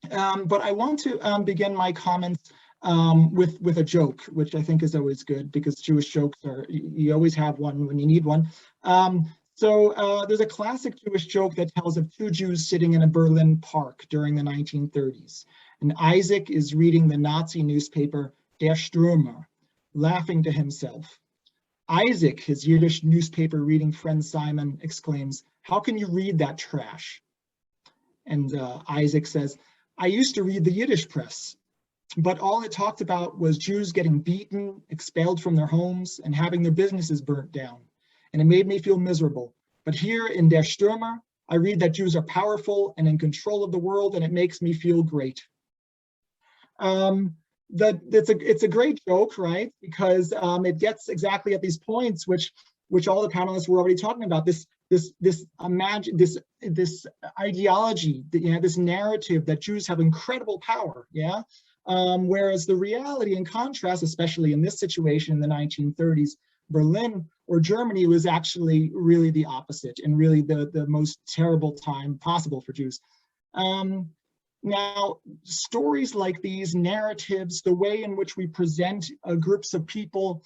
But I want to begin my comments with a joke, which I think is always good, because Jewish jokes are, you always have one when you need one. So there's a classic Jewish joke that tells of two Jews sitting in a Berlin park during the 1930s. And Isaac is reading the Nazi newspaper, Der Stürmer, laughing to himself. Isaac, his Yiddish newspaper reading friend Simon, exclaims, "How can you read that trash?" And Isaac says, "I used to read the Yiddish press, but all it talked about was Jews getting beaten, expelled from their homes, and having their businesses burnt down. And it made me feel miserable. But here in Der Stürmer, I read that Jews are powerful and in control of the world, and it makes me feel great." It's a great joke, right? Because it gets exactly at these points, which all the panelists were already talking about. This ideology, this narrative that Jews have incredible power, yeah. Whereas the reality, in contrast, especially in this situation in the 1930s, Berlin or Germany was actually really the opposite, and really the most terrible time possible for Jews. Now, stories like these, narratives, the way in which we present groups of people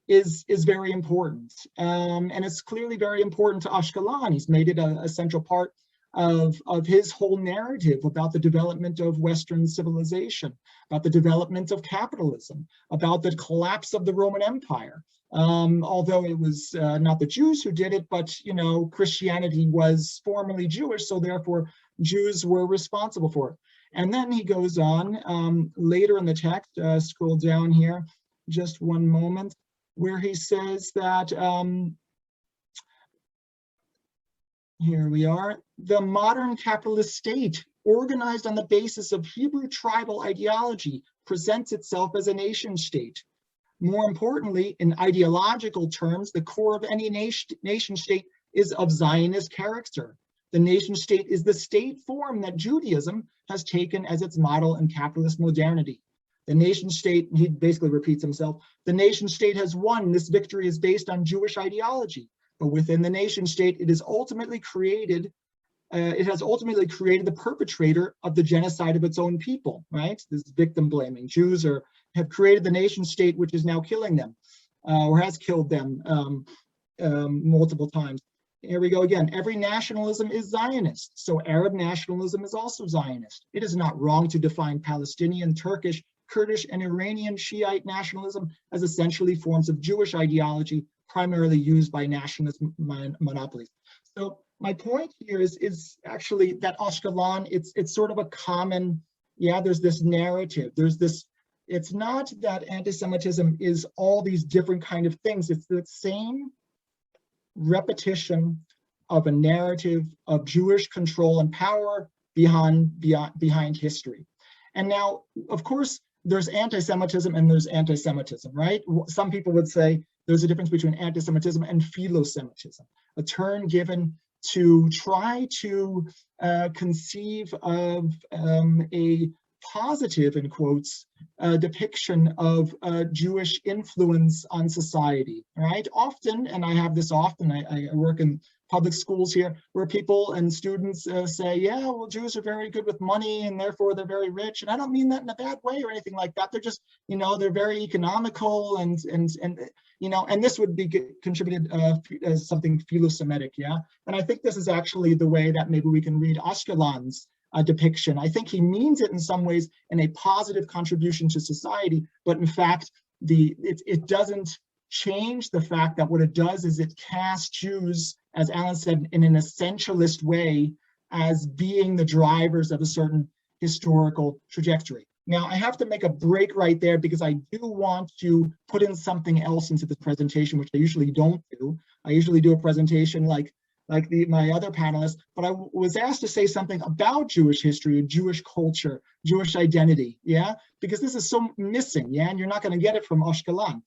is very important. And it's clearly very important to Ashkelon. He's made it a central part of his whole narrative about the development of Western civilization, about the development of capitalism, about the collapse of the Roman Empire. Although it was not the Jews who did it, but, you know, Christianity was formerly Jewish, so therefore Jews were responsible for it. And then he goes on later in the text, scroll down here, just one moment, where he says that, here we are, the modern capitalist state, organized on the basis of Hebrew tribal ideology, presents itself as a nation state. More importantly, in ideological terms, the core of any nation state is of Zionist character. The nation state is the state form that Judaism has taken as its model in capitalist modernity. The nation state, he basically repeats himself, the nation state has won. This victory is based on Jewish ideology. But within the nation state, it has ultimately created the perpetrator of the genocide of its own people, right? This victim blaming. Jews have created the nation state, which is now killing them, or has killed them multiple times. Here we go again. Every nationalism is Zionist, so Arab nationalism is also Zionist. It is not wrong to define Palestinian, Turkish, Kurdish, and Iranian Shiite nationalism as essentially forms of Jewish ideology, primarily used by nationalist monopolies. So my point here is actually that Ashkelon, it's sort of a common, yeah, there's this narrative, there's this, it's not that anti-Semitism is all these different kind of things, it's the same repetition of a narrative of Jewish control and power behind history. And now, of course, there's anti-Semitism and there's anti-Semitism, right? Some people would say there's a difference between anti-Semitism and philo-Semitism, a term given to try to conceive of a positive, in quotes, depiction of Jewish influence on society, right? Often, and I have this often, I work in public schools here, where people and students say, yeah, well, Jews are very good with money and therefore they're very rich. And I don't mean that in a bad way or anything like that. They're just, you know, they're very economical and you know, and this would be contributed as something philo-Semitic, yeah? And I think this is actually the way that maybe we can read Ashkelon's depiction. I think he means it in some ways in a positive contribution to society, but in fact, it doesn't change the fact that what it does is it casts Jews, as Alan said, in an essentialist way as being the drivers of a certain historical trajectory. Now, I have to make a break right there because I do want to put in something else into this presentation, which I usually don't do. I usually do a presentation like my other panelists, but I was asked to say something about Jewish history, Jewish culture, Jewish identity, yeah? Because this is so missing, yeah? And you're not gonna get it from Ashkelon.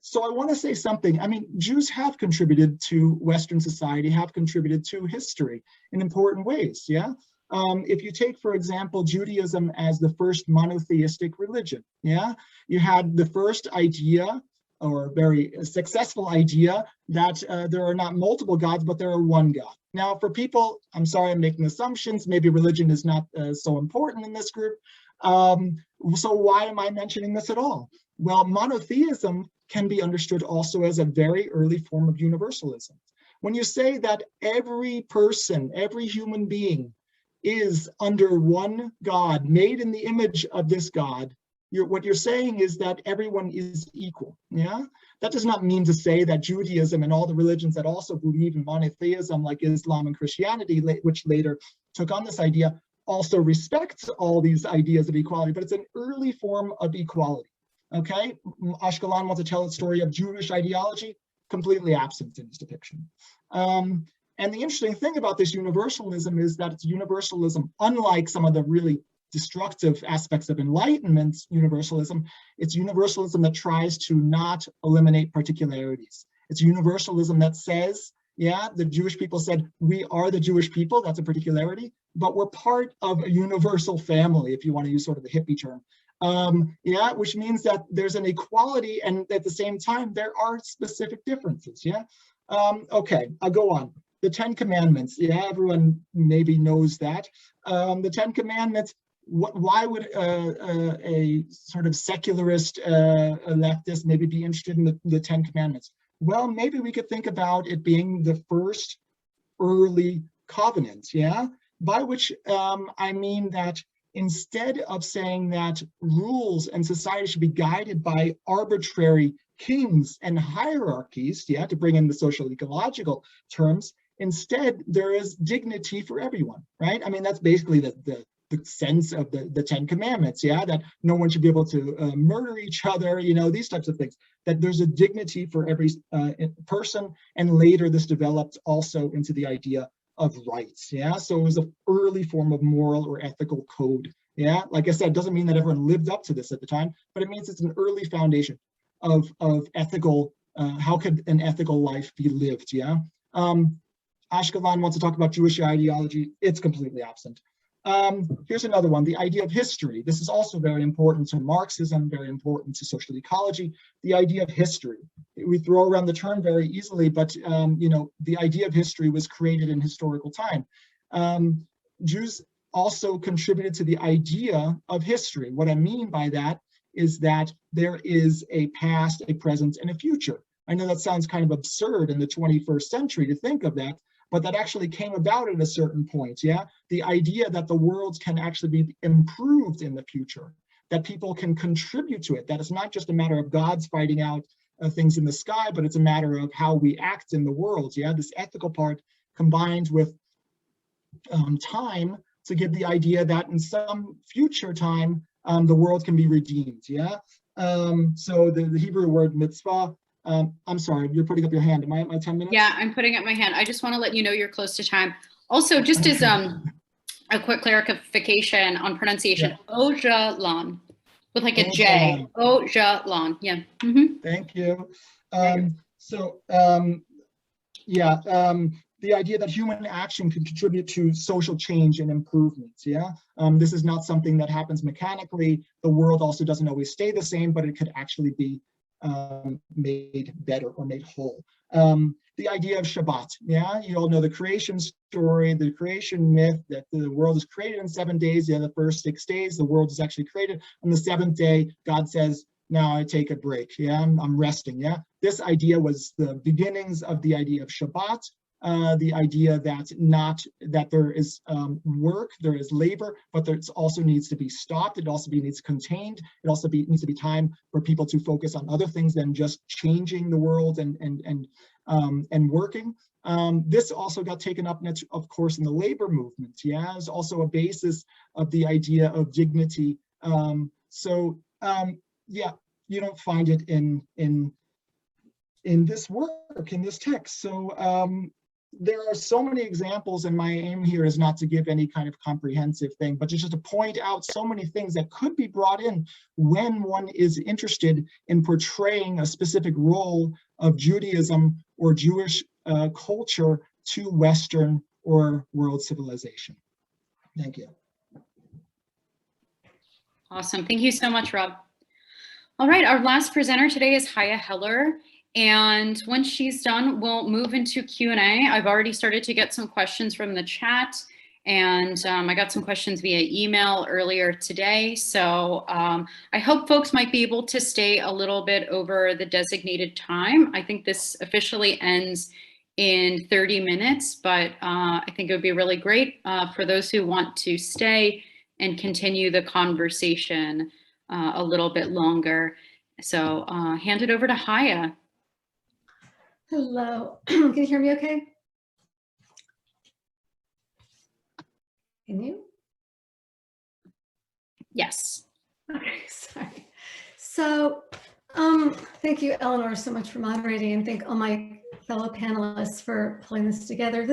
So I wanna say something. I mean, Jews have contributed to Western society, have contributed to history in important ways, yeah? If you take, for example, Judaism as the first monotheistic religion, yeah? You had the first idea, or very successful idea, that there are not multiple gods, but there are one God. Now, for people, I'm sorry, I'm making assumptions, maybe religion is not so important in this group. So why am I mentioning this at all? Well, monotheism can be understood also as a very early form of universalism. When you say that every person, every human being is under one God, made in the image of this God, what you're saying is that everyone is equal, yeah? That does not mean to say that Judaism and all the religions that also believe in monotheism, like Islam and Christianity, which later took on this idea, also respects all these ideas of equality, but it's an early form of equality, okay? Ashkelon wants to tell a story of Jewish ideology, completely absent in this depiction. And the interesting thing about this universalism is that it's universalism, unlike some of the really destructive aspects of Enlightenment universalism, it's universalism that tries to not eliminate particularities. It's universalism that says, yeah, the Jewish people said, we are the Jewish people, that's a particularity, but we're part of a universal family, if you want to use sort of the hippie term. Yeah, which means that there's an equality, and at the same time, there are specific differences, yeah? Okay, I'll go on. The 10 Commandments, yeah, everyone maybe knows that. The 10 Commandments, why would a sort of secularist leftist maybe be interested in the 10 Commandments? Well, maybe we could think about it being the first early covenant, yeah? By which I mean that instead of saying that rules and society should be guided by arbitrary kings and hierarchies, yeah, to bring in the social ecological terms, instead there is dignity for everyone, right? I mean, that's basically the sense of the 10 Commandments, yeah, that no one should be able to murder each other, you know, these types of things, that there's a dignity for every person, and later this developed also into the idea of rights, yeah? So it was an early form of moral or ethical code, yeah? Like I said, it doesn't mean that everyone lived up to this at the time, but it means it's an early foundation of ethical, how could an ethical life be lived, yeah? Ashkelon wants to talk about Jewish ideology. It's completely absent. Here's another one, the idea of history. This is also very important to Marxism, very important to social ecology, the idea of history. We throw around the term very easily, but you know, the idea of history was created in historical time. Jews also contributed to the idea of history. What I mean by that is that there is a past, a present, and a future. I know that sounds kind of absurd in the 21st century to think of that, but that actually came about at a certain point, yeah? The idea that the world can actually be improved in the future, that people can contribute to it, that it's not just a matter of gods fighting out things in the sky, but it's a matter of how we act in the world, yeah? This ethical part combined with time to give the idea that in some future time, the world can be redeemed, yeah? So the Hebrew word mitzvah, I'm sorry, you're putting up your hand. Am I at my 10 minutes? Yeah, I'm putting up my hand. I just want to let you know you're close to time. Also, just as a quick clarification on pronunciation, yeah. Ojalon, with like a J. Ojalon, yeah. Mm-hmm. Thank you. The idea that human action can contribute to social change and improvements, yeah? This is not something that happens mechanically. The world also doesn't always stay the same, but it could actually be made better or made whole. The idea of Shabbat, yeah, you all know the creation story, the creation myth that the world is created in 7 days. Yeah, the first 6 days, the world is actually created. On the 7th day, God says, now I take a break, yeah, I'm resting, yeah. This idea was the beginnings of the idea of Shabbat, the idea that there is work, there is labor, but there also needs to be stopped. It also needs contained. It also needs to be time for people to focus on other things than just changing the world and working. This also got taken up, of course, in the labor movement. Yeah, it's also a basis of the idea of dignity. Yeah, you don't find it in this work, in this text. So there are so many examples, and my aim here is not to give any kind of comprehensive thing, but just to point out so many things that could be brought in when one is interested in portraying a specific role of Judaism or Jewish culture to Western or world civilization. Thank you. Awesome. Thank you so much, Rob. All right, our last presenter today is Chaia Heller. And once she's done, we'll move into Q&A. I've already started to get some questions from the chat, and I got some questions via email earlier today. So I hope folks might be able to stay a little bit over the designated time. I think this officially ends in 30 minutes, but I think it would be really great for those who want to stay and continue the conversation a little bit longer. So hand it over to Chaia. Hello, can you hear me okay? Can you? Yes. Okay, sorry. So thank you, Eleanor, so much for moderating, and thank all my fellow panelists for pulling this together.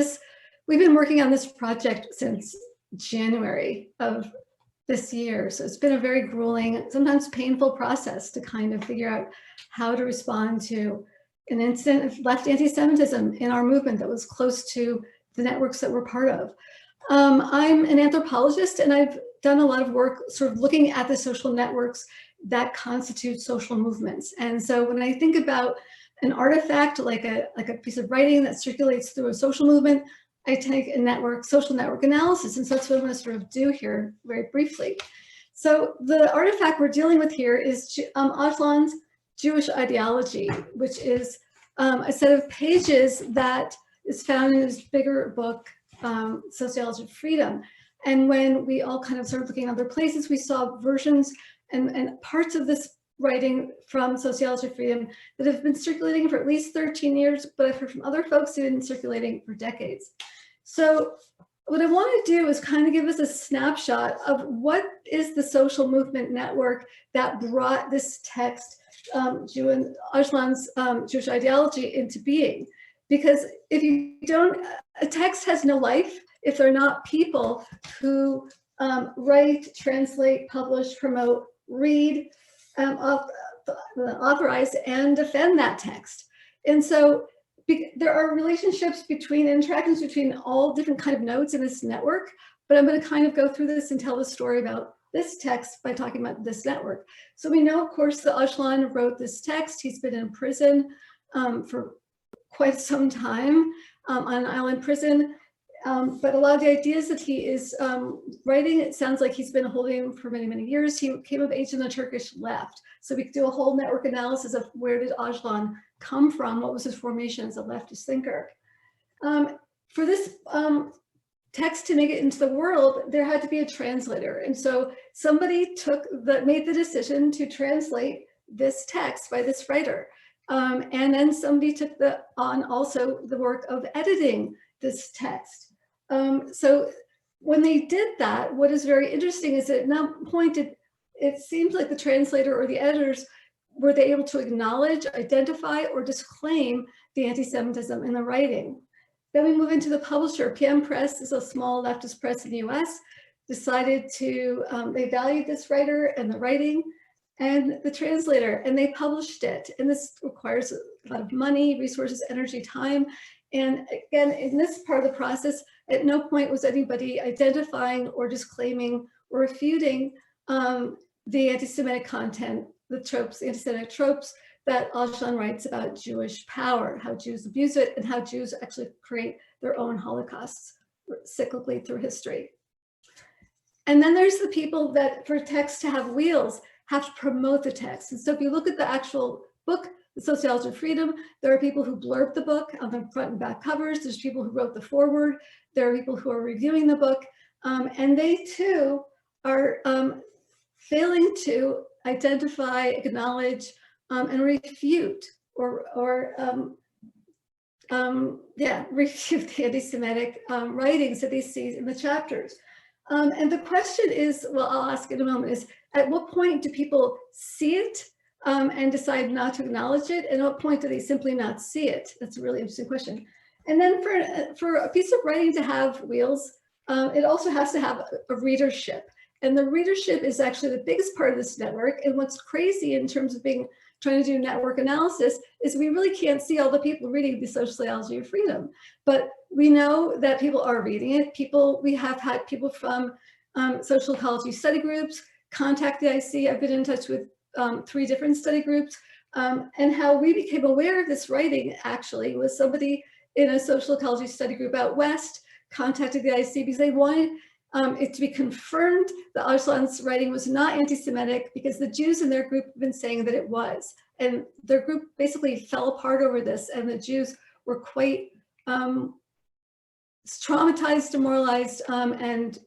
We've been working on this project since January of this year. So it's been a very grueling, sometimes painful process to kind of figure out how to respond to an incident of left anti-Semitism in our movement that was close to the networks that we're part of. I'm an anthropologist, and I've done a lot of work sort of looking at the social networks that constitute social movements. And so when I think about an artifact like a piece of writing that circulates through a social movement, I take a social network analysis. And so that's what I'm going to sort of do here very briefly. So the artifact we're dealing with here is Ogman's Jewish Ideology, which is a set of pages that is found in his bigger book, Sociology of Freedom. And when we all kind of started looking at other places, we saw versions and parts of this writing from Sociology of Freedom that have been circulating for at least 13 years, but I've heard from other folks who have been circulating for decades. So what I want to do is kind of give us a snapshot of what is the social movement network that brought this text, Ogman's Jewish Ideology, into being. Because if you don't, a text has no life if they're not people who write, translate, publish, promote, read, authorize, and defend that text. And so there are relationships interactions between all different kind of nodes in this network, but I'm going to kind of go through this and tell the story about this text by talking about this network. So we know, of course, that Ogman wrote this text. He's been in prison for quite some time on an island prison. But a lot of the ideas that he is writing, it sounds like he's been holding for many, many years. He came of age in the Turkish left. So we could do a whole network analysis of where did Ogman come from? What was his formation as a leftist thinker? For this text to make it into the world, there had to be a translator. And so somebody made the decision to translate this text by this writer. And then somebody took on also the work of editing this text. So when they did that, what is very interesting is that at no point it seems like the translator or the editors were they able to acknowledge, identify, or disclaim the anti-Semitism in the writing. Then we move into the publisher. PM Press is a small leftist press in the US, decided to, they valued this writer and the writing and the translator, and they published it. And this requires a lot of money, resources, energy, time. And again, in this part of the process, at no point was anybody identifying or disclaiming or refuting the anti-Semitic content, the tropes, the anti-Semitic tropes that Ogman writes about Jewish power, how Jews abuse it, and how Jews actually create their own holocausts cyclically through history. And then there's the people that, for text to have wheels, have to promote the text. And so if you look at the actual book, the Sociology of Freedom. There are people who blurbed the book on the front and back covers. There's people who wrote the foreword. There are people who are reviewing the book. And they too are failing to identify, acknowledge, and refute refute the anti-Semitic writings that they see in the chapters. And the question is, well, I'll ask in a moment, is at what point do people see it and decide not to acknowledge it? And at what point do they simply not see it? That's a really interesting question. And then for a piece of writing to have wheels, it also has to have a readership. And the readership is actually the biggest part of this network. And what's crazy in terms of trying to do network analysis is we really can't see all the people reading the Sociology of Freedom. But we know that people are reading it. We have had people from social ecology study groups contact the IC. I've been in touch with 3 different study groups. And how we became aware of this writing actually was somebody in a social ecology study group out west contacted the IC because they wanted it to be confirmed that Öcalan's writing was not anti-Semitic because the Jews in their group have been saying that it was. And their group basically fell apart over this, and the Jews were quite traumatized, demoralized, and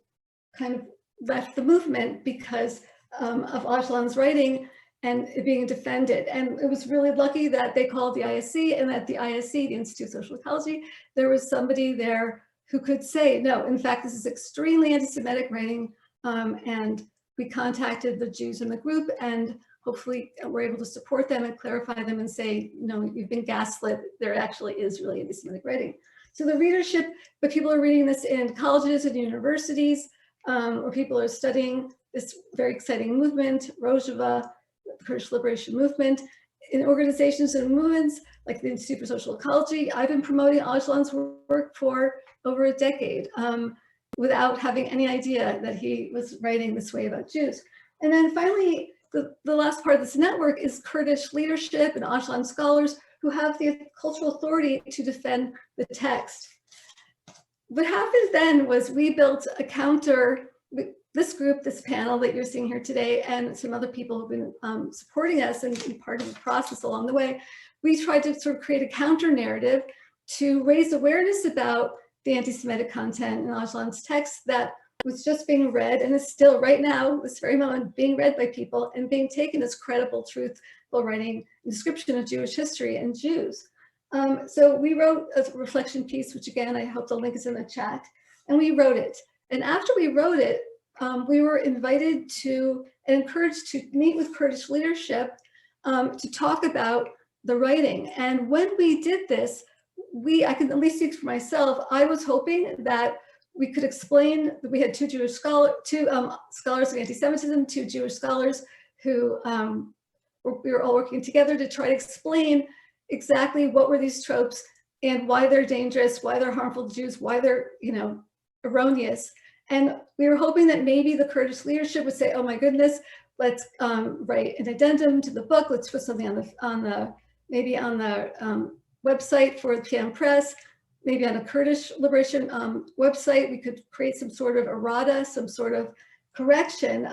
kind of left the movement because of Öcalan's writing and it being defended. And it was really lucky that they called the ISC, and at the ISC, the Institute of Social Ecology, there was somebody there who could say, no, in fact, this is extremely anti-Semitic writing. And we contacted the Jews in the group and hopefully we're able to support them and clarify them and say, no, you've been gaslit. There actually is really anti-Semitic writing. So the readership, but people are reading this in colleges and universities, where people are studying this very exciting movement, Rojava, the Kurdish Liberation Movement, in organizations and movements like the Institute for Social Ecology. I've been promoting Öcalan's work for over a decade without having any idea that he was writing this way about Jews. And then finally, the last part of this network is Kurdish leadership and Öcalan scholars who have the cultural authority to defend the text. What happened then was we built a counter, this group, this panel that you're seeing here today, and some other people who've been supporting us and be part of the process along the way. We tried to sort of create a counter narrative to raise awareness about the anti-Semitic content in Öcalan's text that was just being read and is still right now, this very moment, being read by people and being taken as credible, truthful writing and description of Jewish history and Jews. So we wrote a reflection piece, which again, I hope the link is in the chat, and we wrote it. And after we wrote it, we were invited to and encouraged to meet with Kurdish leadership to talk about the writing. And when we did this, I can at least speak for myself, I was hoping that we could explain that we had two scholars of anti-Semitism, 2 Jewish scholars who we were all working together to try to explain exactly what were these tropes and why they're dangerous, why they're harmful to Jews, why they're erroneous. And we were hoping that maybe the Kurdish leadership would say, oh my goodness, let's write an addendum to the book, let's put something on the website for the PM Press, maybe on a Kurdish liberation website, we could create some sort of errata, some sort of correction.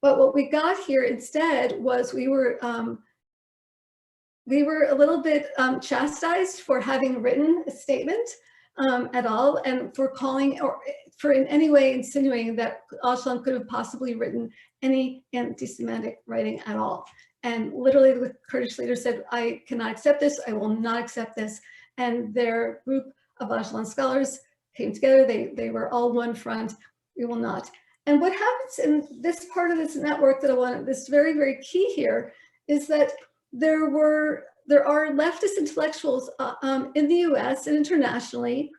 But what we got here instead was we were a little bit chastised for having written a statement at all, and for calling or for in any way insinuating that Öcalan could have possibly written any anti-Semitic writing at all. And literally the Kurdish leader said, I cannot accept this, I will not accept this. And their group of Öcalan scholars came together, they were all one front, we will not. And what happens in this part of this network that I want, this very, very key here, is that there are leftist intellectuals in the US and internationally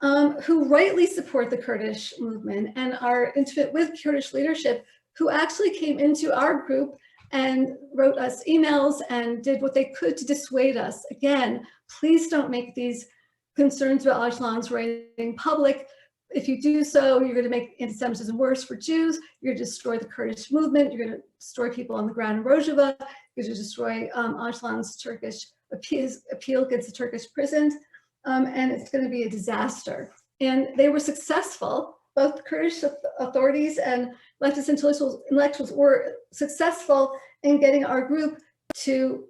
who rightly support the Kurdish movement and are intimate with Kurdish leadership, who actually came into our group and wrote us emails and did what they could to dissuade us. Again, please don't make these concerns about Öcalan's writing public. If you do so, you're going to make anti-Semitism worse for Jews. You're going to destroy the Kurdish movement. You're going to destroy people on the ground in Rojava. You're going to destroy Öcalan's Turkish appeal against the Turkish prison. And it's going to be a disaster. And they were successful. Both Kurdish authorities and leftist intellectuals were successful in getting our group to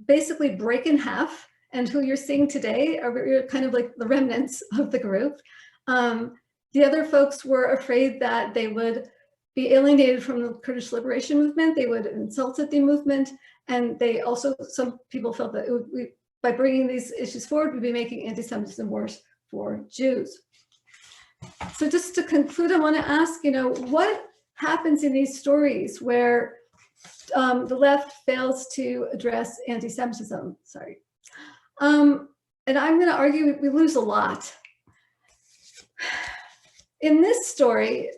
basically break in half, and who you're seeing today are kind of like the remnants of the group. The other folks were afraid that they would be alienated from the Kurdish liberation movement, they would insult the movement, and they also, some people felt that by bringing these issues forward, we'd be making anti-Semitism worse for Jews. So just to conclude, I want to ask, what happens in these stories where the left fails to address anti-Semitism? Sorry. And I'm going to argue we lose a lot. In this story,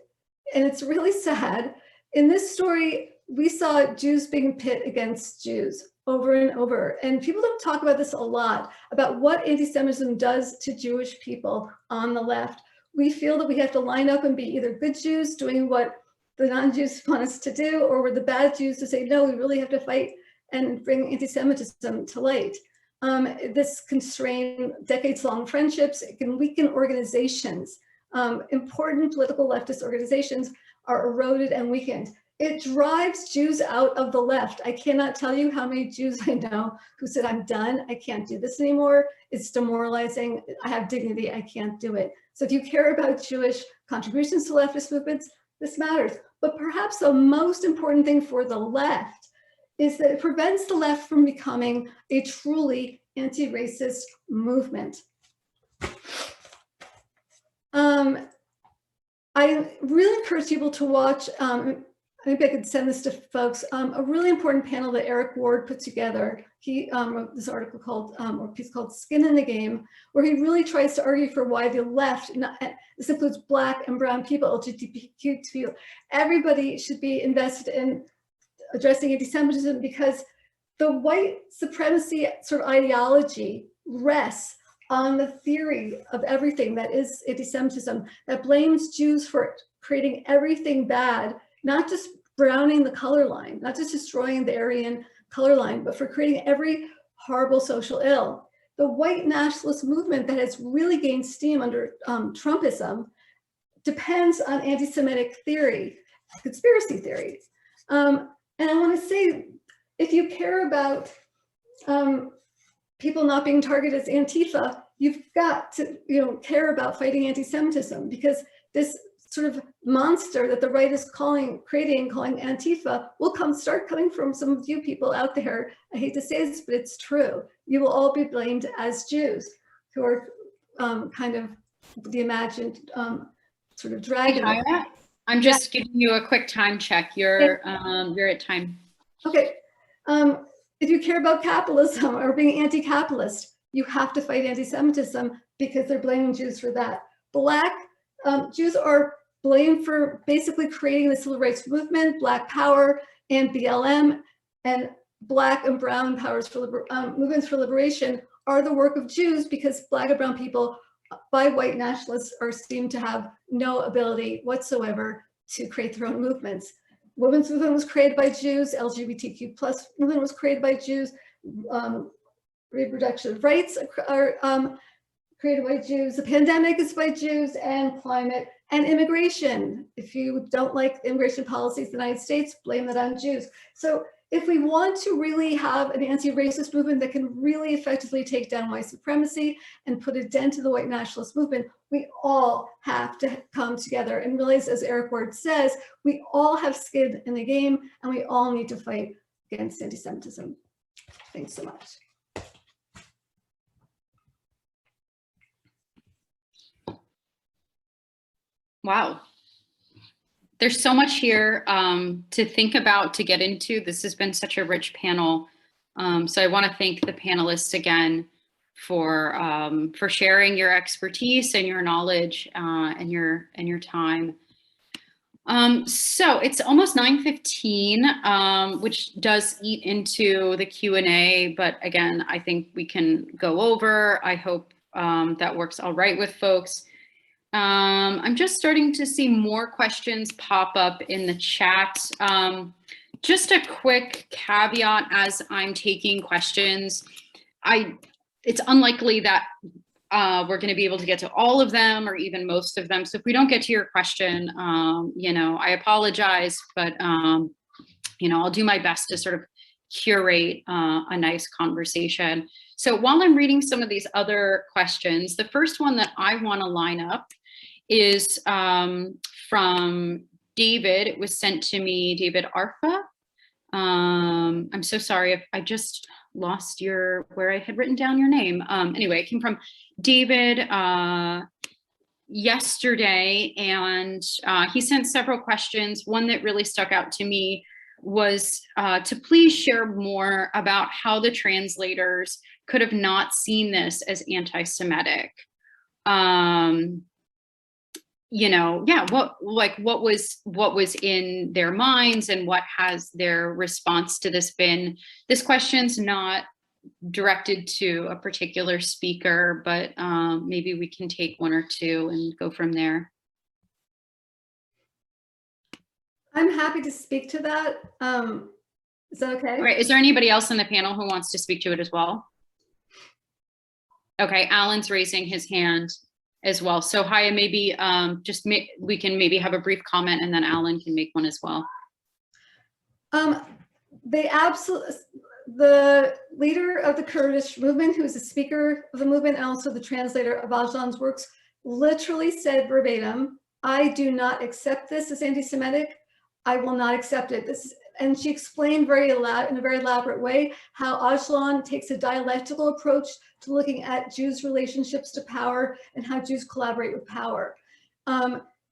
and it's really sad, in this story, we saw Jews being pit against Jews over and over. And people don't talk about this a lot, about what anti-Semitism does to Jewish people on the left. We feel that we have to line up and be either good Jews doing what the non-Jews want us to do, or we're the bad Jews to say, no, we really have to fight and bring anti-Semitism to light. This can strain decades-long friendships. It can weaken organizations. Important political leftist organizations are eroded and weakened. It drives Jews out of the left. I cannot tell you how many Jews I know who said, I'm done, I can't do this anymore. It's demoralizing, I have dignity, I can't do it. So if you care about Jewish contributions to leftist movements, this matters. But perhaps the most important thing for the left is that it prevents the left from becoming a truly anti-racist movement. I really encourage people to watch, maybe I could send this to folks, a really important panel that Eric Ward put together. He wrote this article called, or piece called Skin in the Game, where he really tries to argue for why the left, this includes Black and brown people, LGBTQ people, everybody should be invested in addressing anti-Semitism, because the white supremacy sort of ideology rests on the theory of everything that is anti-Semitism, that blames Jews for creating everything bad, not just browning the color line, not just destroying the Aryan color line, but for creating every horrible social ill. The white nationalist movement that has really gained steam under Trumpism depends on anti-Semitic theory, conspiracy theory. And I want to say, if you care about people not being targeted as Antifa, you've got to care about fighting anti-Semitism, because this sort of monster that the right is calling Antifa will start coming from some of you people out there. I hate to say this, but it's true. You will all be blamed as Jews, who are kind of the imagined sort of dragon. Hey, Chaia, I'm just giving you a quick time check. You're at time. Okay. If you care about capitalism or being anti-capitalist, you have to fight anti-Semitism, because they're blaming Jews for that. Black Jews are blamed for basically creating the civil rights movement, Black Power and BLM, and Black and brown powers for movements for liberation are the work of Jews, because Black and brown people by white nationalists are seen to have no ability whatsoever to create their own movements. Women's movement was created by Jews, LGBTQ plus movement was created by Jews, reproductive rights are created by Jews, the pandemic is by Jews, and climate and immigration. If you don't like immigration policies in the United States, blame that on Jews. So if we want to really have an anti-racist movement that can really effectively take down white supremacy and put a dent to the white nationalist movement, we all have to come together and realize, as Eric Ward says, we all have skin in the game, and we all need to fight against anti-Semitism. Thanks so much. Wow. There's so much here to think about, to get into. This has been such a rich panel. So I want to thank the panelists again for sharing your expertise and your knowledge and your time. So it's almost 9:15, which does eat into the Q&A, but again, I think we can go over. I hope that works all right with folks. I'm just starting to see more questions pop up in the chat. Just a quick caveat as I'm taking questions. It's unlikely that we're going to be able to get to all of them or even most of them. So if we don't get to your question, I apologize, but I'll do my best to sort of curate a nice conversation. So while I'm reading some of these other questions, the first one that I want to line up is from David. It was sent to me, David Arfa. I'm so sorry if I just lost where I had written down your name. Anyway, it came from David yesterday, and he sent several questions. One that really stuck out to me was to please share more about how the translators could have not seen this as anti-Semitic. You know, yeah, what was in their minds, and what has their response to this been? This question's not directed to a particular speaker, but maybe we can take one or two and go from there. I'm happy to speak to that. Is that okay? All right, is there anybody else in the panel who wants to speak to it as well? Okay, Alan's raising his hand as well. So Chaia, maybe we can maybe have a brief comment, and then Alan can make one as well. The leader of the Kurdish movement, who is the speaker of the movement and also the translator of Öcalan's works, literally said verbatim, "I do not accept this as anti-Semitic. I will not accept it." And she explained in a very elaborate way how Öcalan takes a dialectical approach to looking at Jews' relationships to power and how Jews collaborate with power.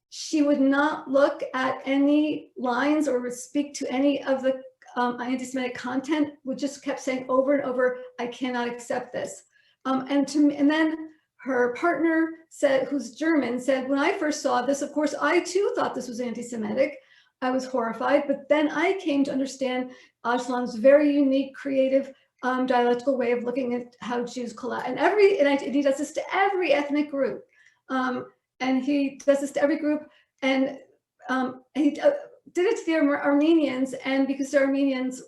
She would not look at any lines or would speak to any of the anti-Semitic content, would just kept saying over and over, "I cannot accept this." And then her partner said, who's German, said, "When I first saw this, of course, I too thought this was anti-Semitic. I was horrified, but then I came to understand Öcalan's very unique, creative, dialectical way of looking at how Jews collaborate." And he does this to every ethnic group, and he does this to every group, and he did it to the Armenians, and because the Armenians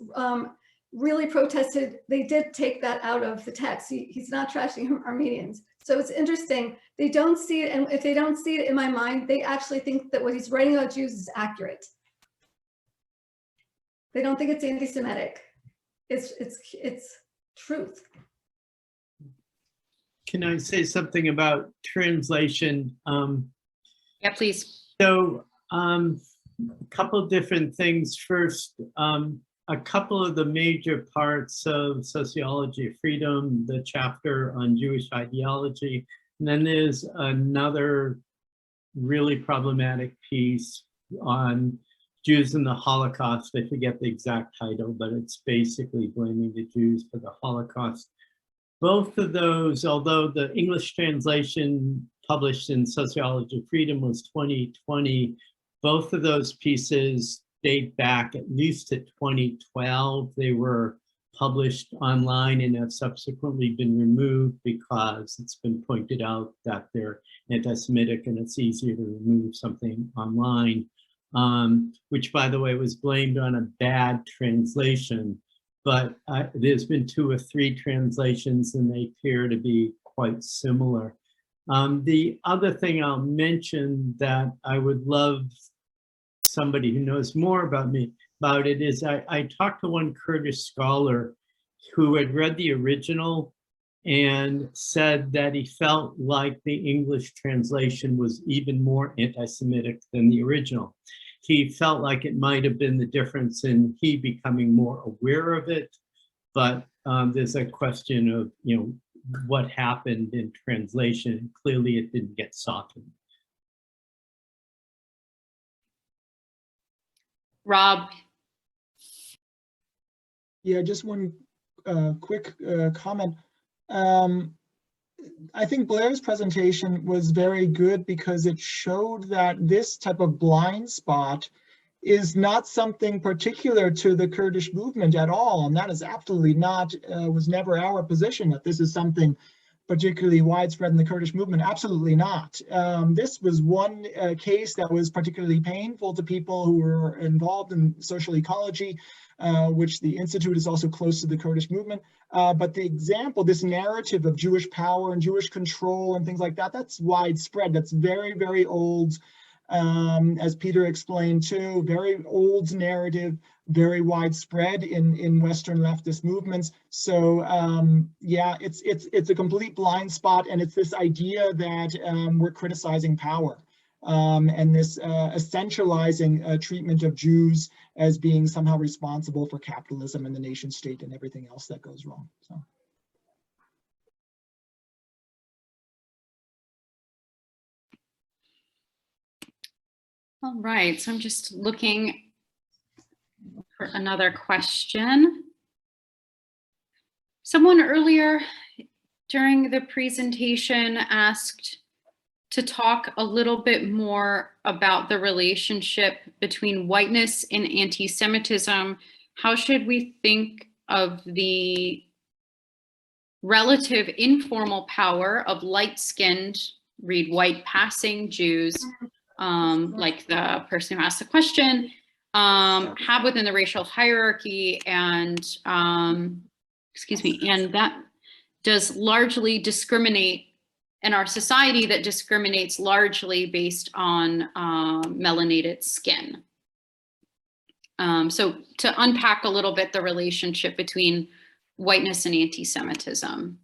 really protested, they did take that out of the text. He's not trashing Armenians. So it's interesting. They don't see it, and if they don't see it in my mind, they actually think that what he's writing about Jews is accurate. They don't think it's anti-Semitic. It's truth. Can I say something about translation? Yeah, please. So a couple different things. First, a couple of the major parts of Sociology of Freedom, the chapter on Jewish ideology, and then there's another really problematic piece on Jews and the Holocaust. I forget the exact title, but it's basically blaming the Jews for the Holocaust. Both of those, although the English translation published in Sociology of Freedom was 2020, both of those pieces date back at least to 2012. They were published online and have subsequently been removed because it's been pointed out that they're anti-Semitic and it's easier to remove something online. Which, by the way, was blamed on a bad translation, but there's been 2 or 3 translations and they appear to be quite similar. The other thing I'll mention that I would love somebody who knows more about it is I talked to one Kurdish scholar who had read the original and said that he felt like the English translation was even more anti-Semitic than the original. He felt like it might have been the difference in he becoming more aware of it, but there's a question of, you know, what happened in translation. Clearly it didn't get softened. Rob. Yeah, just one quick comment. I think Blair's presentation was very good because it showed that this type of blind spot is not something particular to the Kurdish movement at all. And that is absolutely not, was never our position, that this is something particularly widespread in the Kurdish movement. Absolutely not. This was one case that was particularly painful to people who were involved in social ecology, which the Institute is also close to the Kurdish movement. But the example, this narrative of Jewish power and Jewish control and things like that, that's widespread. That's very, very old. as Peter explained too, very old narrative, very widespread in Western leftist movements. So yeah, it's a complete blind spot, and it's this idea that we're criticizing power. And this essentializing treatment of Jews as being somehow responsible for capitalism and the nation state and everything else that goes wrong. So. All right, so I'm just looking for another question. Someone earlier during the presentation asked to talk a little bit more about the relationship between whiteness and anti-Semitism. How should we think of the relative informal power of light-skinned, read white passing Jews, like the person who asked the question, have within the racial hierarchy, and excuse me, and that does largely discriminate in our society, that discriminates largely based on melanated skin. So to unpack a little bit the relationship between whiteness and anti-Semitism.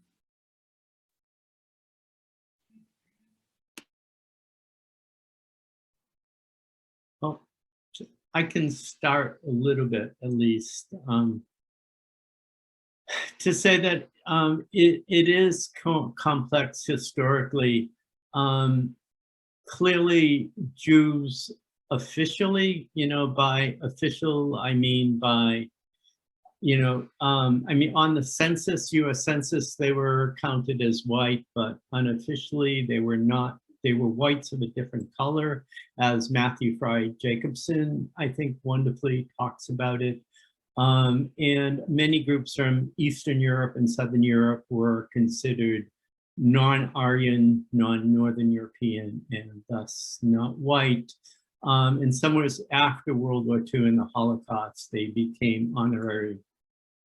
Well, I can start a little bit, at least, to say that it is complex historically. Clearly, Jews officially, by official, I mean by, on the census, US Census, they were counted as white, but unofficially they were not. They were whites of a different color, as Matthew Fry Jacobson, I think, wonderfully talks about it. And many groups from Eastern Europe and Southern Europe were considered non-Aryan, non-Northern European, and thus not white. And somewhere after World War II and the Holocaust, they became honorary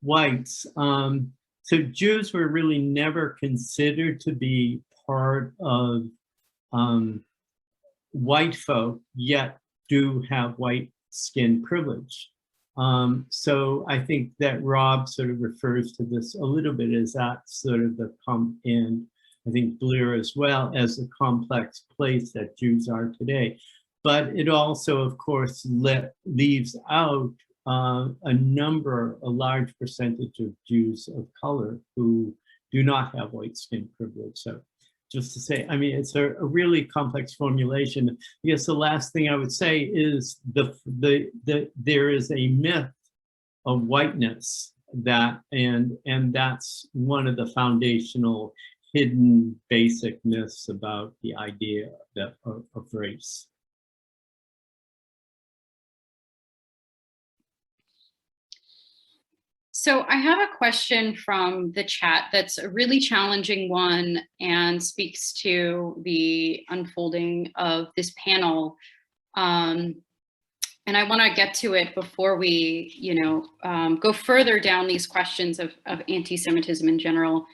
whites. So Jews were really never considered to be part of white folk, yet do have white skin privilege. So I think that Rob sort of refers to this a little bit as that sort of and I think Blair as well, as the complex place that Jews are today. But it also, of course, leaves out a large percentage of Jews of color who do not have white skin privilege. So just to say, it's a really complex formulation. I guess the last thing I would say is there is a myth of whiteness and that's one of the foundational hidden basic myths about the idea of race. So I have a question from the chat that's a really challenging one and speaks to the unfolding of this panel. And I want to get to it before we, go further down these questions of anti-Semitism in general.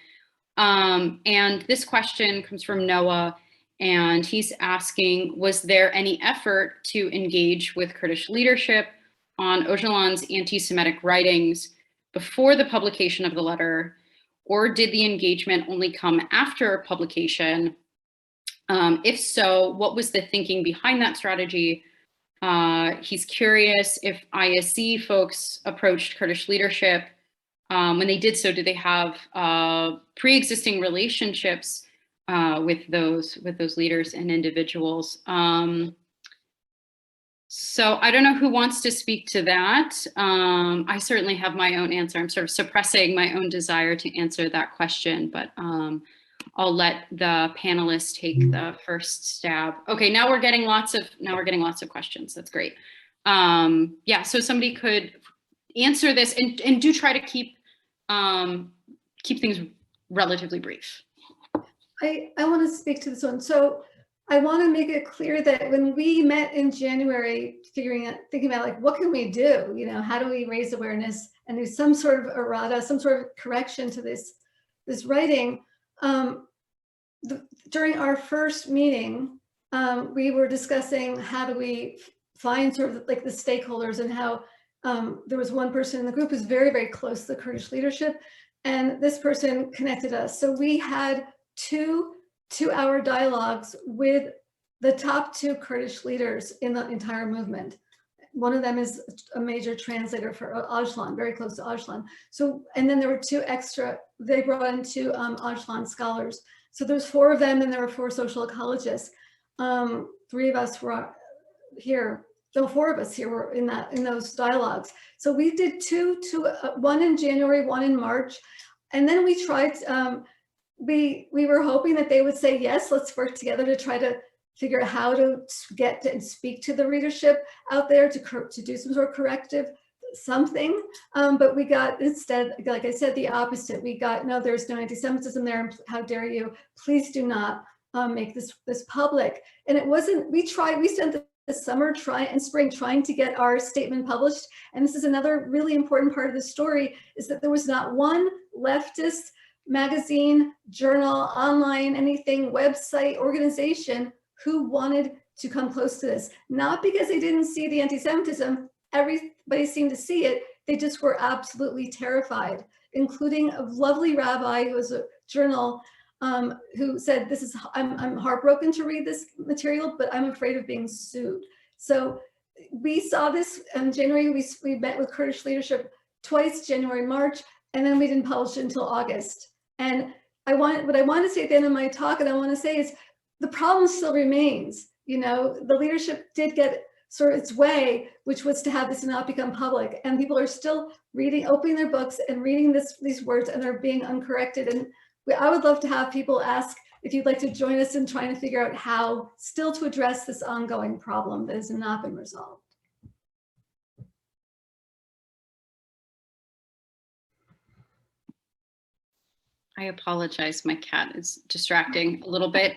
And this question comes from Noah, and he's asking, was there any effort to engage with Kurdish leadership on Öcalan's anti-Semitic writings before the publication of the letter, or did the engagement only come after publication? If so, what was the thinking behind that strategy? He's curious if ISC folks approached Kurdish leadership. When they did so, did they have pre-existing relationships with those leaders and individuals? So I don't know who wants to speak to that. I certainly have my own answer. I'm sort of suppressing my own desire to answer that question, but I'll let the panelists take the first stab. Okay, now we're getting lots of questions. That's great. Yeah, so somebody could answer this and do try to keep things relatively brief. I want to speak to this one. So I want to make it clear that when we met in January, thinking about like, what can we do? How do we raise awareness and do some sort of errata, some sort of correction to this writing? During our first meeting, we were discussing how do we find sort of like the stakeholders, and how there was one person in the group who's very, very close to the Kurdish leadership, and this person connected us. So we had two-hour dialogues with the top 2 Kurdish leaders in the entire movement. One of them is a major translator for Ajlan, very close to Ajlan. So, and then there were 2 extra, they brought in 2 Ajlan scholars. So there's 4 of them, and there were 4 social ecologists. 3 of us were here. So 4 of us here were in those dialogues. So we did one in January, one in March, and then we tried. We were hoping that they would say yes, let's work together to try to figure out how to get to and speak to the readership out there to do some sort of corrective something. But we got instead, like I said, the opposite. We got, no, there's no anti-Semitism there. How dare you? Please do not make this public. And it wasn't, we spent the summer and spring trying to get our statement published. And this is another really important part of the story, is that there was not one leftist magazine, journal, online, anything, website, organization who wanted to come close to this. Not because they didn't see the anti-Semitism, everybody seemed to see it, they just were absolutely terrified, including a lovely rabbi who was a journal who said, I'm heartbroken to read this material, but I'm afraid of being sued. So we saw this in January, we met with Kurdish leadership twice, January, March, and then we didn't publish it until August. And what I want to say at the end of my talk, and I want to say is, the problem still remains. You know, the leadership did get sort of its way, which was to have this not become public. And people are still opening their books and reading these words, and they're being uncorrected. And I would love to have people ask if you'd like to join us in trying to figure out how still to address this ongoing problem that has not been resolved. I apologize, my cat is distracting a little bit.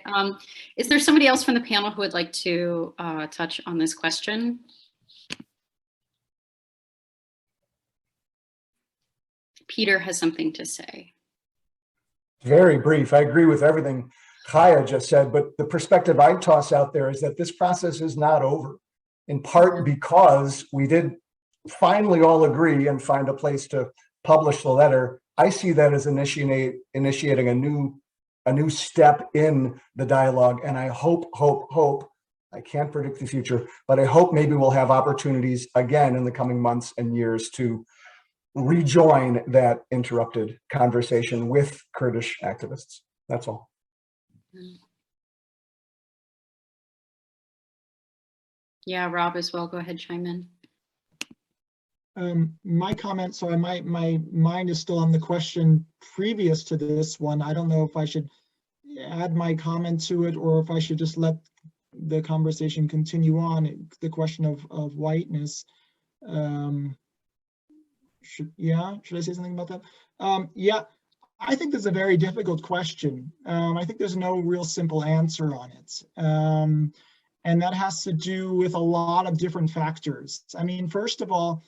Is there somebody else from the panel who would like to touch on this question? Peter has something to say. Very brief. I agree with everything Chaia just said, but the perspective I toss out there is that this process is not over, in part because we did finally all agree and find a place to publish the letter. I see that as initiating a new step in the dialogue, and I hope, I can't predict the future, but I hope maybe we'll have opportunities again in the coming months and years to rejoin that interrupted conversation with Kurdish activists. That's all. Yeah, Rob as well, go ahead, chime in. My comment, sorry, my mind is still on the question previous to this one. I don't know if I should add my comment to it or if I should just let the conversation continue on. The question of whiteness. Should I say something about that? Yeah, I think this is a very difficult question. I think there's no real simple answer on it. And that has to do with a lot of different factors. I mean, first of all,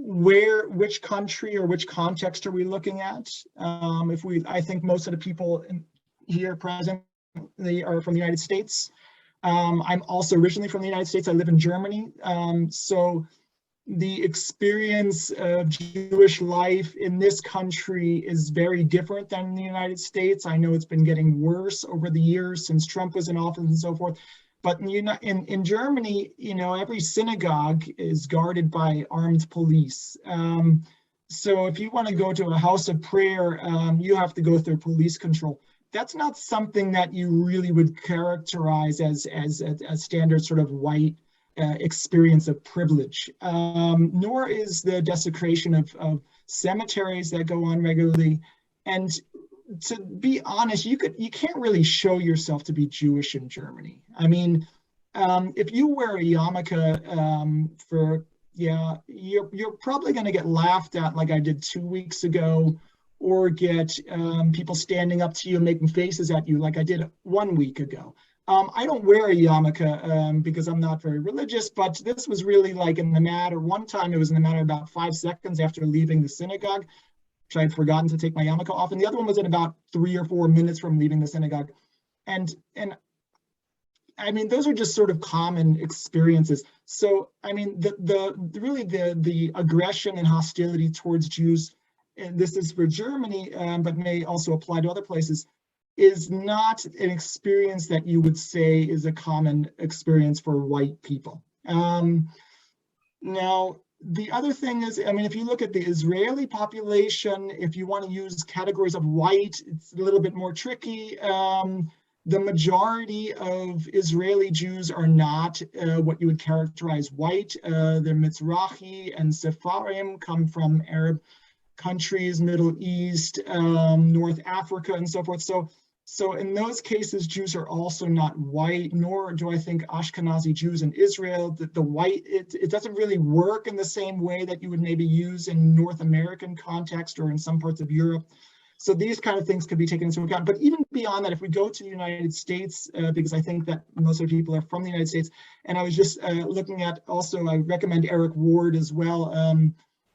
which country or which context are we looking at? I think most of the people here present are from the United States. I'm also originally from the United States. I live in Germany. So the experience of Jewish life in this country is very different than in the United States. I know it's been getting worse over the years since Trump was in office and so forth. But in Germany, you know, every synagogue is guarded by armed police. So if you want to go to a house of prayer, you have to go through police control. That's not something that you really would characterize as a standard sort of white experience of privilege, nor is the desecration of cemeteries that go on regularly. And to be honest, you can't really show yourself to be Jewish in Germany. I mean, if you wear a yarmulke you're probably going to get laughed at, like I did 2 weeks ago, or get people standing up to you and making faces at you, like I did 1 week ago. I don't wear a yarmulke because I'm not very religious, but this was really like in the matter. One time it was in the matter of about 5 seconds after leaving the synagogue. I had forgotten to take my yarmulke off, and the other one was in about 3 or 4 minutes from leaving the synagogue. And I mean, those are just sort of common experiences. So, I mean, the aggression and hostility towards Jews, and this is for Germany, but may also apply to other places, is not an experience that you would say is a common experience for white people. Now, the other thing is, I mean, if you look at the Israeli population, if you want to use categories of white, it's a little bit more tricky. The majority of Israeli Jews are not what you would characterize white. They're Mizrahi and Sepharim, come from Arab countries, Middle East, North Africa, and so forth. So in those cases, Jews are also not white, nor do I think Ashkenazi Jews in Israel. The white, it doesn't really work in the same way that you would maybe use in North American context or in some parts of Europe. So these kind of things could be taken into account. But even beyond that, if we go to the United States, because I think that most of the people are from the United States, and I was just looking at also, I recommend Eric Ward as well.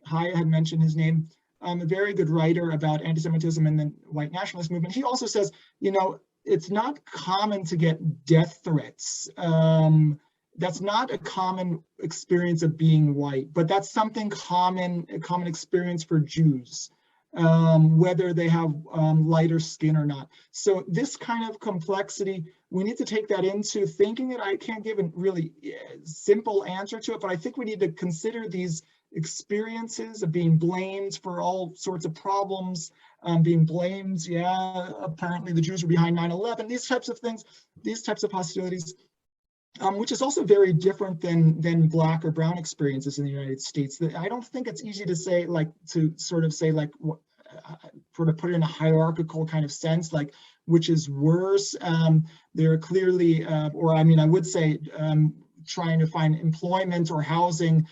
Chaia had mentioned his name. A very good writer about anti-Semitism and the white nationalist movement. He also says, you know, it's not common to get death threats. That's not a common experience of being white, but that's something common, a common experience for Jews, whether they have lighter skin or not. So this kind of complexity, we need to take that into thinking that I can't give a really simple answer to it, but I think we need to consider these experiences of being blamed for all sorts of problems, being blamed, yeah, apparently the Jews were behind 9/11, these types of things, these types of hostilities, which is also very different than Black or brown experiences in the United States. I don't think it's easy to say, like, to sort of say, like, sort of put it in a hierarchical kind of sense, like, which is worse. There are clearly, or I mean, I would say, trying to find employment or housing,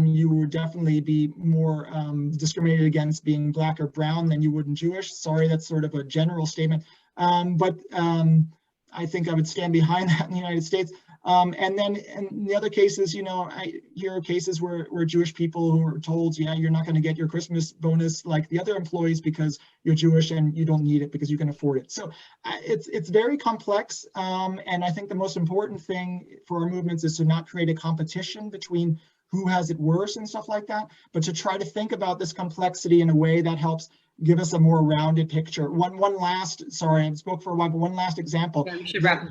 you would definitely be more discriminated against being Black or brown than you would in Jewish. Sorry, that's sort of a general statement. But I think I would stand behind that in the United States. And then in the other cases, you know, I hear cases where Jewish people who are told, yeah, you're not going to get your Christmas bonus like the other employees because you're Jewish and you don't need it because you can afford it. So it's very complex. And I think the most important thing for our movements is to not create a competition between who has it worse and stuff like that, but to try to think about this complexity in a way that helps give us a more rounded picture. One last, sorry, I spoke for a while, but one last example. Yeah, we should wrap.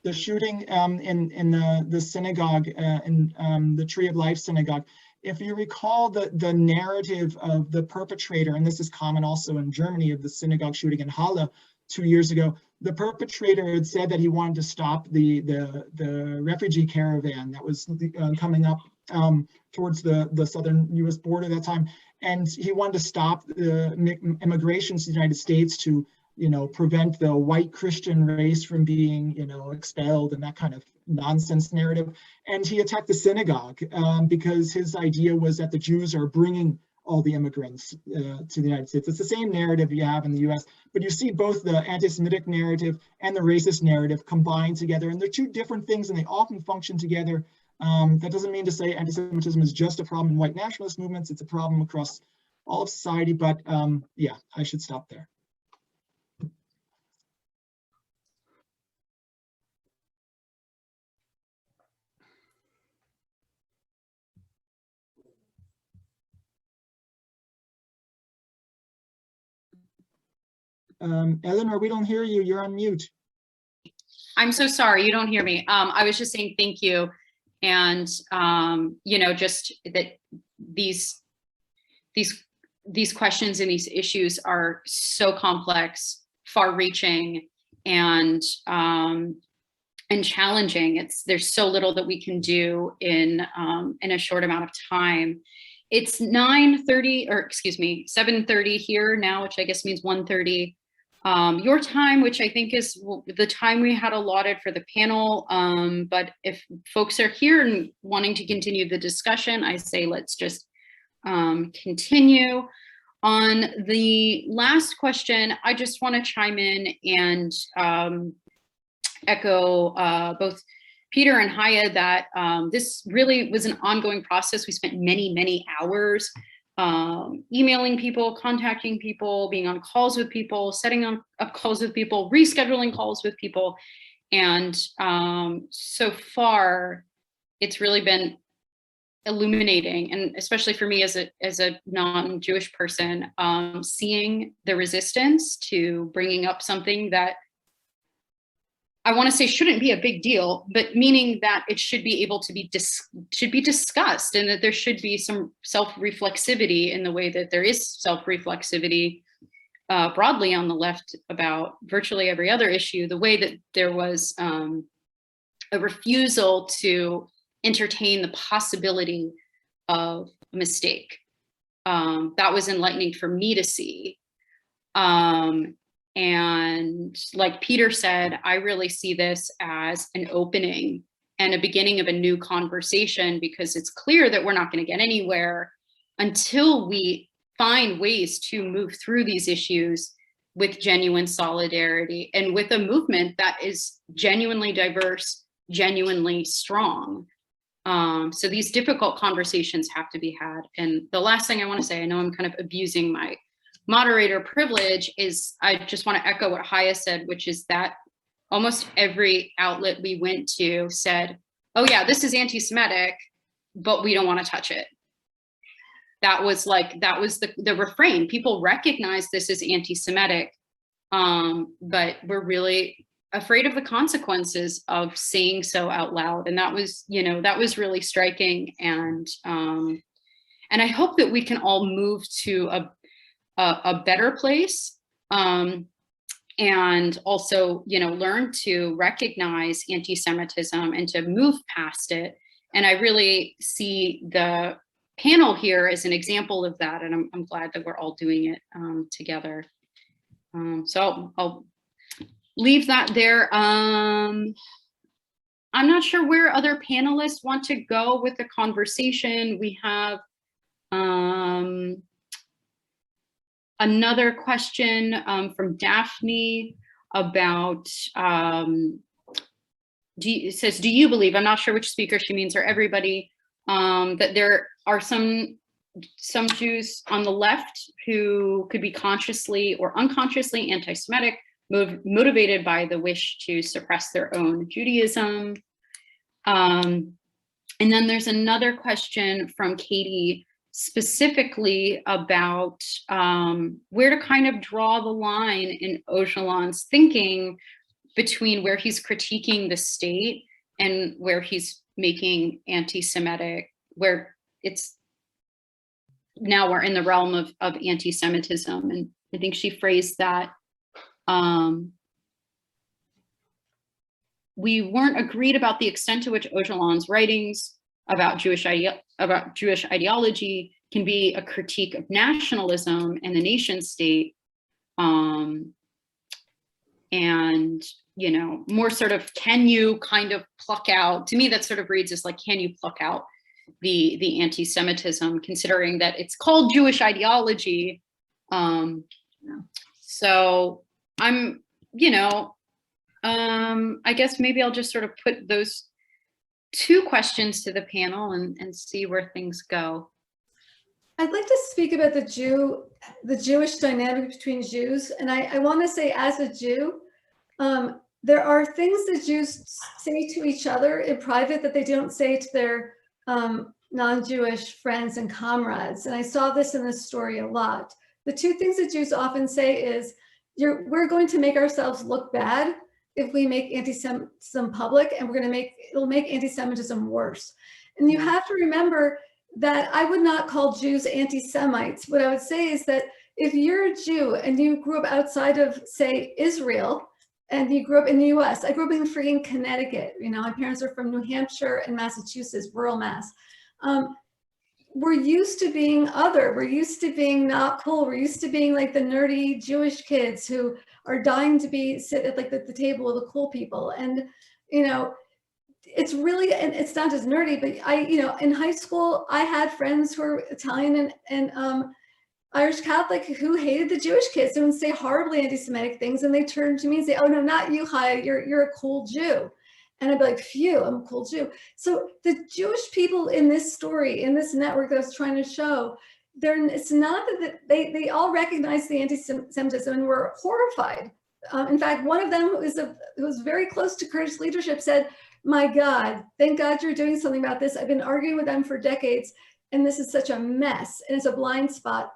The shooting in the synagogue, in the Tree of Life synagogue. If you recall the narrative of the perpetrator, and this is common also in Germany, of the synagogue shooting in Halle 2 years ago, the perpetrator had said that he wanted to stop the refugee caravan that was coming up towards the southern U.S. border at that time. And he wanted to stop the immigration to the United States to, you know, prevent the white Christian race from being, you know, expelled and that kind of nonsense narrative. And he attacked the synagogue because his idea was that the Jews are bringing all the immigrants to the United States. It's the same narrative you have in the US, but you see both the anti-Semitic narrative and the racist narrative combined together. And they're two different things and they often function together. That doesn't mean to say anti-Semitism is just a problem in white nationalist movements. It's a problem across all of society, but yeah, I should stop there. Eleanor, we don't hear you. You're on mute. I'm so sorry, you don't hear me. I was just saying thank you. And, you know, just that these questions and these issues are so complex, far-reaching, and challenging. There's so little that we can do in a short amount of time. It's 9:30, or excuse me, 7:30 here now, which I guess means 1:30 your time, which I think is the time we had allotted for the panel. But if folks are here and wanting to continue the discussion, I say let's just continue. On the last question, I just want to chime in and echo both Peter and Chaia that this really was an ongoing process. We spent many, many hours emailing people, contacting people, being on calls with people, setting up calls with people, rescheduling calls with people. And so far, it's really been illuminating, and especially for me as a non-Jewish person, seeing the resistance to bringing up something that I want to say shouldn't be a big deal, but meaning that it should be able to be discussed, and that there should be some self-reflexivity in the way that there is self-reflexivity broadly on the left about virtually every other issue, the way that there was a refusal to entertain the possibility of a mistake. That was enlightening for me to see. And like Peter said, I really see this as an opening and a beginning of a new conversation, because it's clear that we're not going to get anywhere until we find ways to move through these issues with genuine solidarity and with a movement that is genuinely diverse, genuinely strong. So these difficult conversations have to be had. And the last thing I want to say, I know I'm kind of abusing my moderator privilege, is I just want to echo what Chaia said, which is that almost every outlet we went to said, oh yeah, this is anti-Semitic, but we don't want to touch it. That was the refrain. People recognize this as anti-Semitic, but we're really afraid of the consequences of saying so out loud. And that was really striking. And I hope that we can all move to a better place, and also, learn to recognize anti-Semitism and to move past it. And I really see the panel here as an example of that. And I'm glad that we're all doing it together. So I'll leave that there. I'm not sure where other panelists want to go with the conversation. We have another question from Daphne about, it says, do you believe, I'm not sure which speaker she means, or everybody, that there are some Jews on the left who could be consciously or unconsciously anti-Semitic, motivated by the wish to suppress their own Judaism. And then there's another question from Katie, specifically about where to kind of draw the line in Öcalan's thinking between where he's critiquing the state and where he's making anti-Semitic, where it's now we're in the realm of anti-Semitism. And I think she phrased that we weren't agreed about the extent to which Öcalan's writings about Jewish ideology can be a critique of nationalism and the nation state, and more sort of, can you kind of pluck out, to me that sort of reads as like, can you pluck out the anti-Semitism, considering that it's called Jewish ideology. So I'm, I guess maybe I'll just sort of put those two questions to the panel and see where things go. I'd like to speak about the Jewish dynamic between Jews. And I want to say, as a Jew, there are things that Jews say to each other in private that they don't say to their non-Jewish friends and comrades. And I saw this in this story a lot. The two things that Jews often say is, we're going to make ourselves look bad if we make anti-Semitism public, and it'll make anti-Semitism worse. And you have to remember that I would not call Jews anti-Semites. What I would say is that if you're a Jew and you grew up outside of, say, Israel, and you grew up in the US, I grew up in freaking Connecticut. My parents are from New Hampshire and Massachusetts, rural Mass. We're used to being other. We're used to being not cool. We're used to being like the nerdy Jewish kids who are dying to sit at like the table with the cool people. And, it's really, and it's not just nerdy, but in high school, I had friends who were Italian and Irish Catholic who hated the Jewish kids. They would say horribly anti-Semitic things, and they turned to me and say, "Oh no, not you, Chaia, you're a cool Jew." And I'd be like, phew, I'm a cool Jew. So the Jewish people in this story, in this network that I was trying to show, it's not that they all recognize the anti-Semitism and were horrified In fact, one of them who was very close to Kurdish leadership said, "My God, thank God you're doing something about this. I've been arguing with them for decades, and this is such a mess, and it's a blind spot."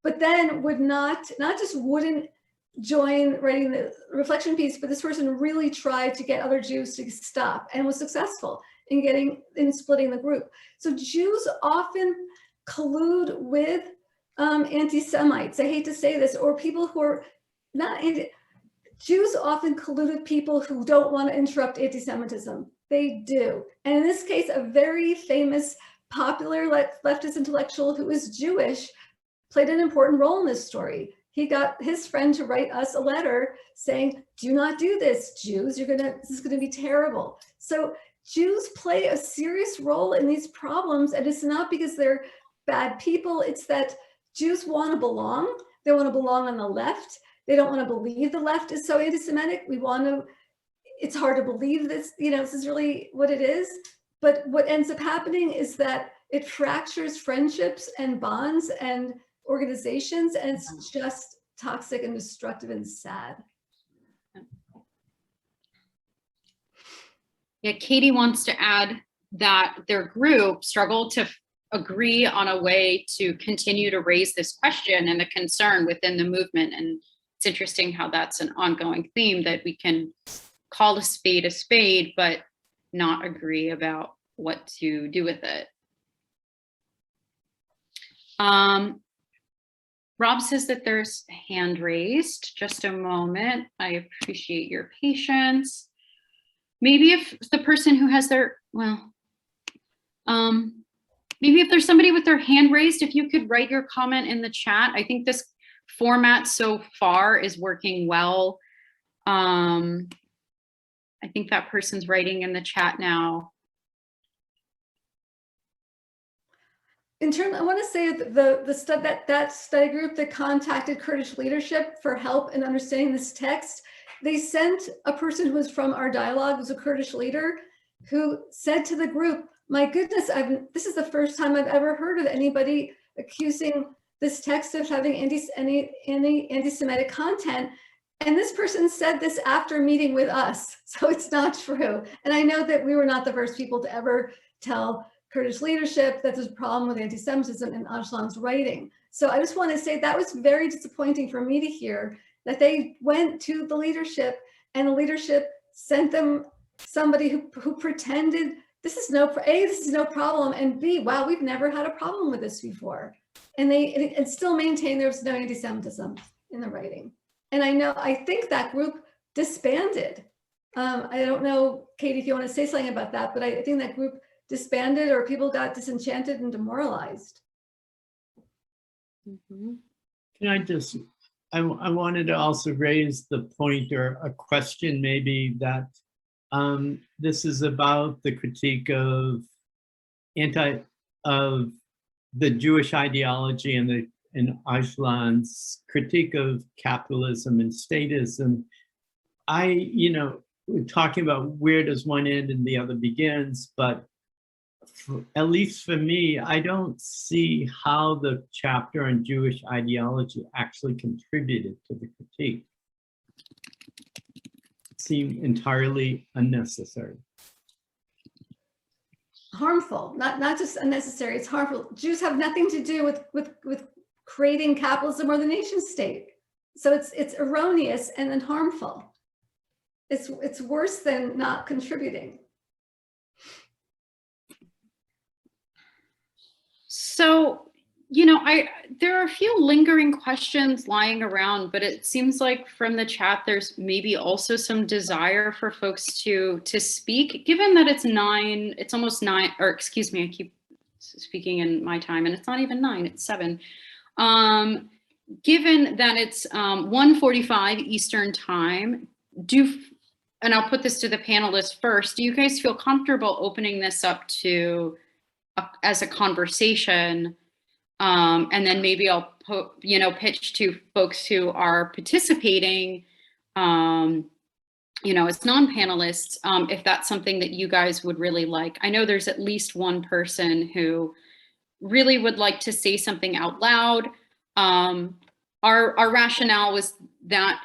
But then would not just wouldn't join writing the reflection piece, but this person really tried to get other Jews to stop and was successful in splitting the group. So Jews often collude with anti-Semites. I hate to say this, or people who are not Jews often collude with people who don't want to interrupt anti-Semitism. They do. And in this case, a very famous, popular leftist intellectual who is Jewish played an important role in this story. He got his friend to write us a letter saying, "Do not do this, Jews. This is going to be terrible." So Jews play a serious role in these problems, and it's not because they're bad people. It's that Jews want to belong. They want to belong on the left. They don't want to believe the left is so anti-Semitic. It's hard to believe this, this is really what it is. But what ends up happening is that it fractures friendships and bonds and organizations, and it's just toxic and destructive and sad. Yeah, Katie wants to add that their group struggled to agree on a way to continue to raise this question and the concern within the movement. And it's interesting how that's an ongoing theme, that we can call a spade, but not agree about what to do with it. Rob says that there's a hand raised. Just a moment. I appreciate your patience. Maybe if the person who has their, maybe if there's somebody with their hand raised, if you could write your comment in the chat. I think this format so far is working well. I think that person's writing in the chat now. I want to say that that study group that contacted Kurdish leadership for help in understanding this text, they sent a person who was from our dialogue, who's a Kurdish leader, who said to the group, "My goodness, this is the first time I've ever heard of anybody accusing this text of having any anti-Semitic content." And this person said this after meeting with us, so it's not true. And I know that we were not the first people to ever tell Kurdish leadership that there's a problem with anti-Semitism in Öcalan's writing. So I just want to say that was very disappointing for me to hear, that they went to the leadership and the leadership sent them somebody who pretended this is no problem, and B, wow, we've never had a problem with this before. And they still maintain there's no anti-Semitism in the writing. And I think that group disbanded. I don't know, Katie, if you want to say something about that, but I think that group disbanded, or people got disenchanted and demoralized. Mm-hmm. Can I wanted to also raise the point, or a question maybe, that this is about the critique of the Jewish ideology and Öcalan's critique of capitalism and statism. We're talking about where does one end and the other begins, but at least for me, I don't see how the chapter on Jewish ideology actually contributed to the critique. It seemed entirely unnecessary. Harmful, not just unnecessary, it's harmful. Jews have nothing to do with creating capitalism or the nation state. So it's erroneous and then harmful. It's worse than not contributing. So, there are a few lingering questions lying around, but it seems like from the chat, there's maybe also some desire for folks to speak, given that it's almost 9, or excuse me, I keep speaking in my time, and it's not even 9, it's 7. Given that it's 1:45 Eastern time, and I'll put this to the panelists first, do you guys feel comfortable opening this up to as a conversation, and then maybe I'll pitch to folks who are participating, as non-panelists, if that's something that you guys would really like. I know there's at least one person who really would like to say something out loud. Our rationale was that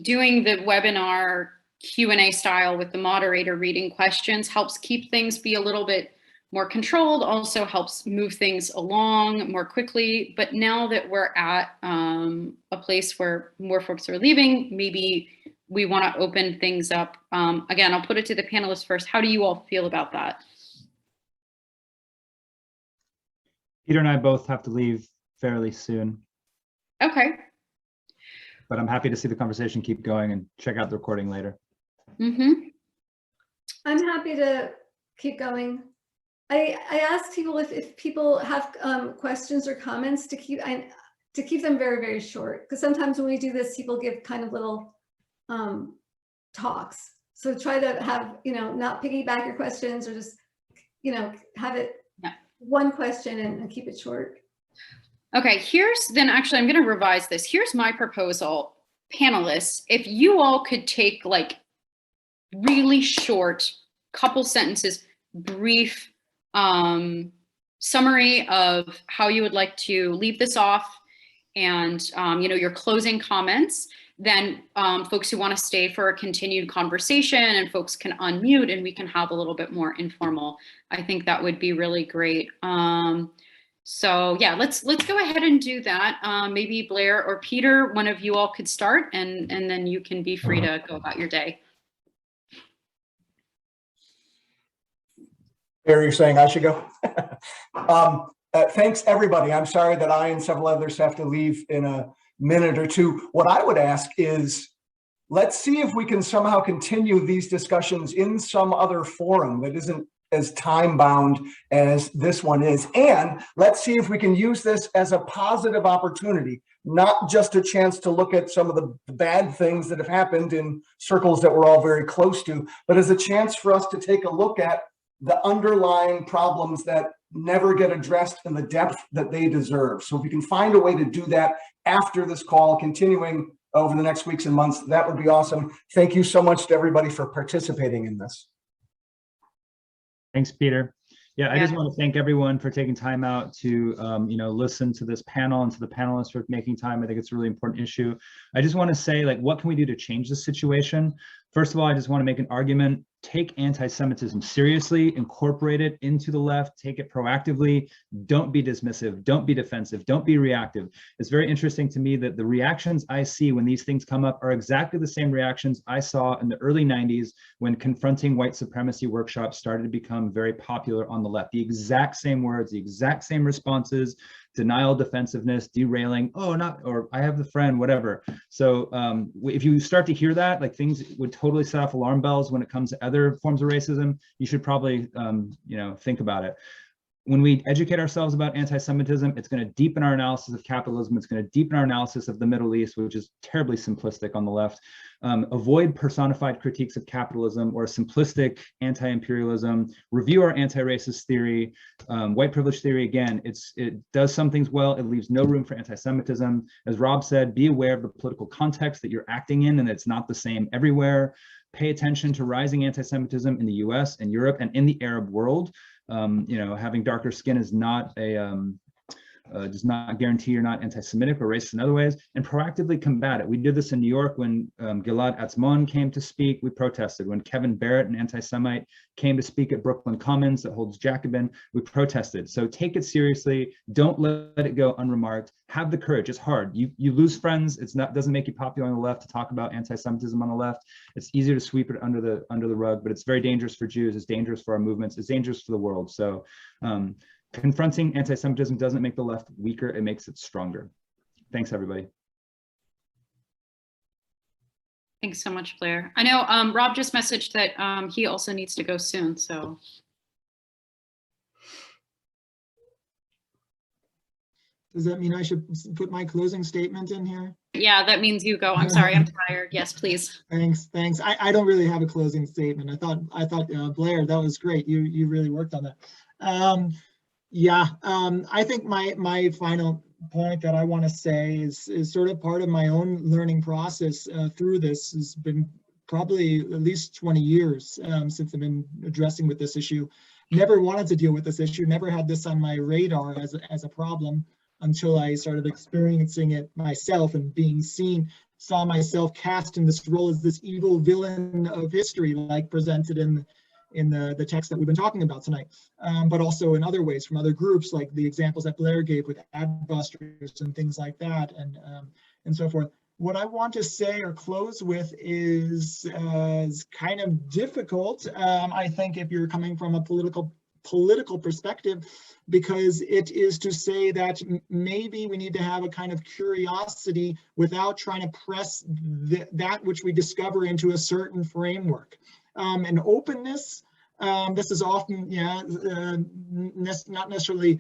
doing the webinar Q&A style with the moderator reading questions helps keep things be a little bit more controlled, also helps move things along more quickly. But now that we're at a place where more folks are leaving, maybe we want to open things up. Again, I'll put it to the panelists first. How do you all feel about that? Peter and I both have to leave fairly soon. Okay. But I'm happy to see the conversation keep going and check out the recording later. Mm-hmm. I'm happy to keep going. I ask people if people have questions or comments to keep them very, very short, because sometimes when we do this, people give kind of little talks. So try to have, not piggyback your questions, or just, have it one question and keep it short. Okay, actually I'm going to revise this. Here's my proposal. Panelists, if you all could take like really short, couple sentences, brief summary of how you would like to leave this off, and your closing comments, then folks who want to stay for a continued conversation, and folks can unmute and we can have a little bit more informal. I think that would be really great. So yeah, let's go ahead and do that. Maybe Blair or Peter, one of you all could start, and then you can be free to go about your day. Barry, you're saying I should go? Thanks, everybody. I'm sorry that I and several others have to leave in a minute or two. What I would ask is, let's see if we can somehow continue these discussions in some other forum that isn't as time-bound as this one is. And let's see if we can use this as a positive opportunity, not just a chance to look at some of the bad things that have happened in circles that we're all very close to, but as a chance for us to take a look at the underlying problems that never get addressed in the depth that they deserve. So if we can find a way to do that after this call, continuing over the next weeks and months, that would be awesome. Thank you so much to everybody for participating in this. Thanks, Peter. Yeah, I just want to thank everyone for taking time out to, listen to this panel, and to the panelists for making time. I think it's a really important issue. I just want to say, like, what can we do to change this situation? First of all, I just want to make an argument. Take anti-Semitism seriously, incorporate it into the left, take it proactively. Don't be dismissive, don't be defensive, don't be reactive. It's very interesting to me that the reactions I see when these things come up are exactly the same reactions I saw in the early 90s when confronting white supremacy workshops started to become very popular on the left. The exact same words, the exact same responses: denial, defensiveness, derailing, or I have the friend, whatever. So if you start to hear that, like, things would totally set off alarm bells when it comes to other forms of racism. You should probably, think about it. When we educate ourselves about anti-Semitism, it's going to deepen our analysis of capitalism. It's going to deepen our analysis of the Middle East, which is terribly simplistic on the left. Avoid personified critiques of capitalism or simplistic anti-imperialism. Review our anti-racist theory. White privilege theory, again, it does some things well. It leaves no room for anti-Semitism. As Rob said, be aware of the political context that you're acting in, and it's not the same everywhere. Pay attention to rising anti-Semitism in the US and Europe and in the Arab world. Having darker skin is not does not guarantee you're not anti-Semitic or racist in other ways, and proactively combat it. We did this in New York when Gilad Atzmon came to speak. We protested. When Kevin Barrett, an anti-Semite, came to speak at Brooklyn Commons that holds Jacobin, we protested. So take it seriously. Don't let it go unremarked. Have the courage. It's hard. You lose friends. Doesn't make you popular on the left to talk about anti-Semitism on the left. It's easier to sweep it under the rug, but it's very dangerous for Jews. It's dangerous for our movements. It's dangerous for the world. So confronting anti-Semitism doesn't make the left weaker, it makes it stronger. Thanks, everybody. Thanks so much, Blair. I know Rob just messaged that he also needs to go soon, so. Does that mean I should put my closing statement in here? Yeah, that means you go. I'm sorry, I'm tired. Yes, please. Thanks. I don't really have a closing statement. I thought Blair, that was great. You really worked on that. I think my final point that I want to say is sort of part of my own learning process through this. Has been probably at least 20 years since I've been addressing with this issue. Never wanted to deal with this issue, never had this on my radar as a problem until I started experiencing it myself and being seen saw myself cast in this role as this evil villain of history, like presented in the text that we've been talking about tonight, but also in other ways from other groups, like the examples that Blair gave with adbusters and things like that, and so forth. What I want to say or close with is kind of difficult, I think, if you're coming from a political perspective, because it is to say that maybe we need to have a kind of curiosity without trying to press that which we discover into a certain framework. And openness, this is often, not necessarily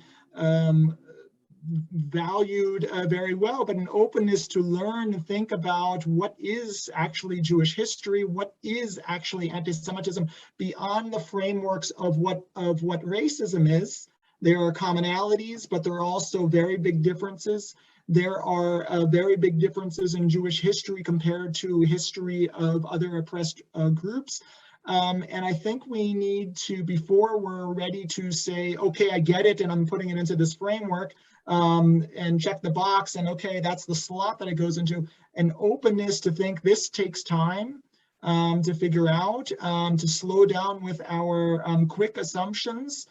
valued very well, but an openness to learn and think about what is actually Jewish history, what is actually anti-Semitism beyond the frameworks of what racism is. There are commonalities, but there are also very big differences. There are very big differences in Jewish history compared to history of other oppressed groups. And I think we need to, before we're ready to say, okay, I get it, and I'm putting it into this framework, and check the box, and okay, that's the slot that it goes into, an openness to think this takes time to figure out, to slow down with our quick assumptions,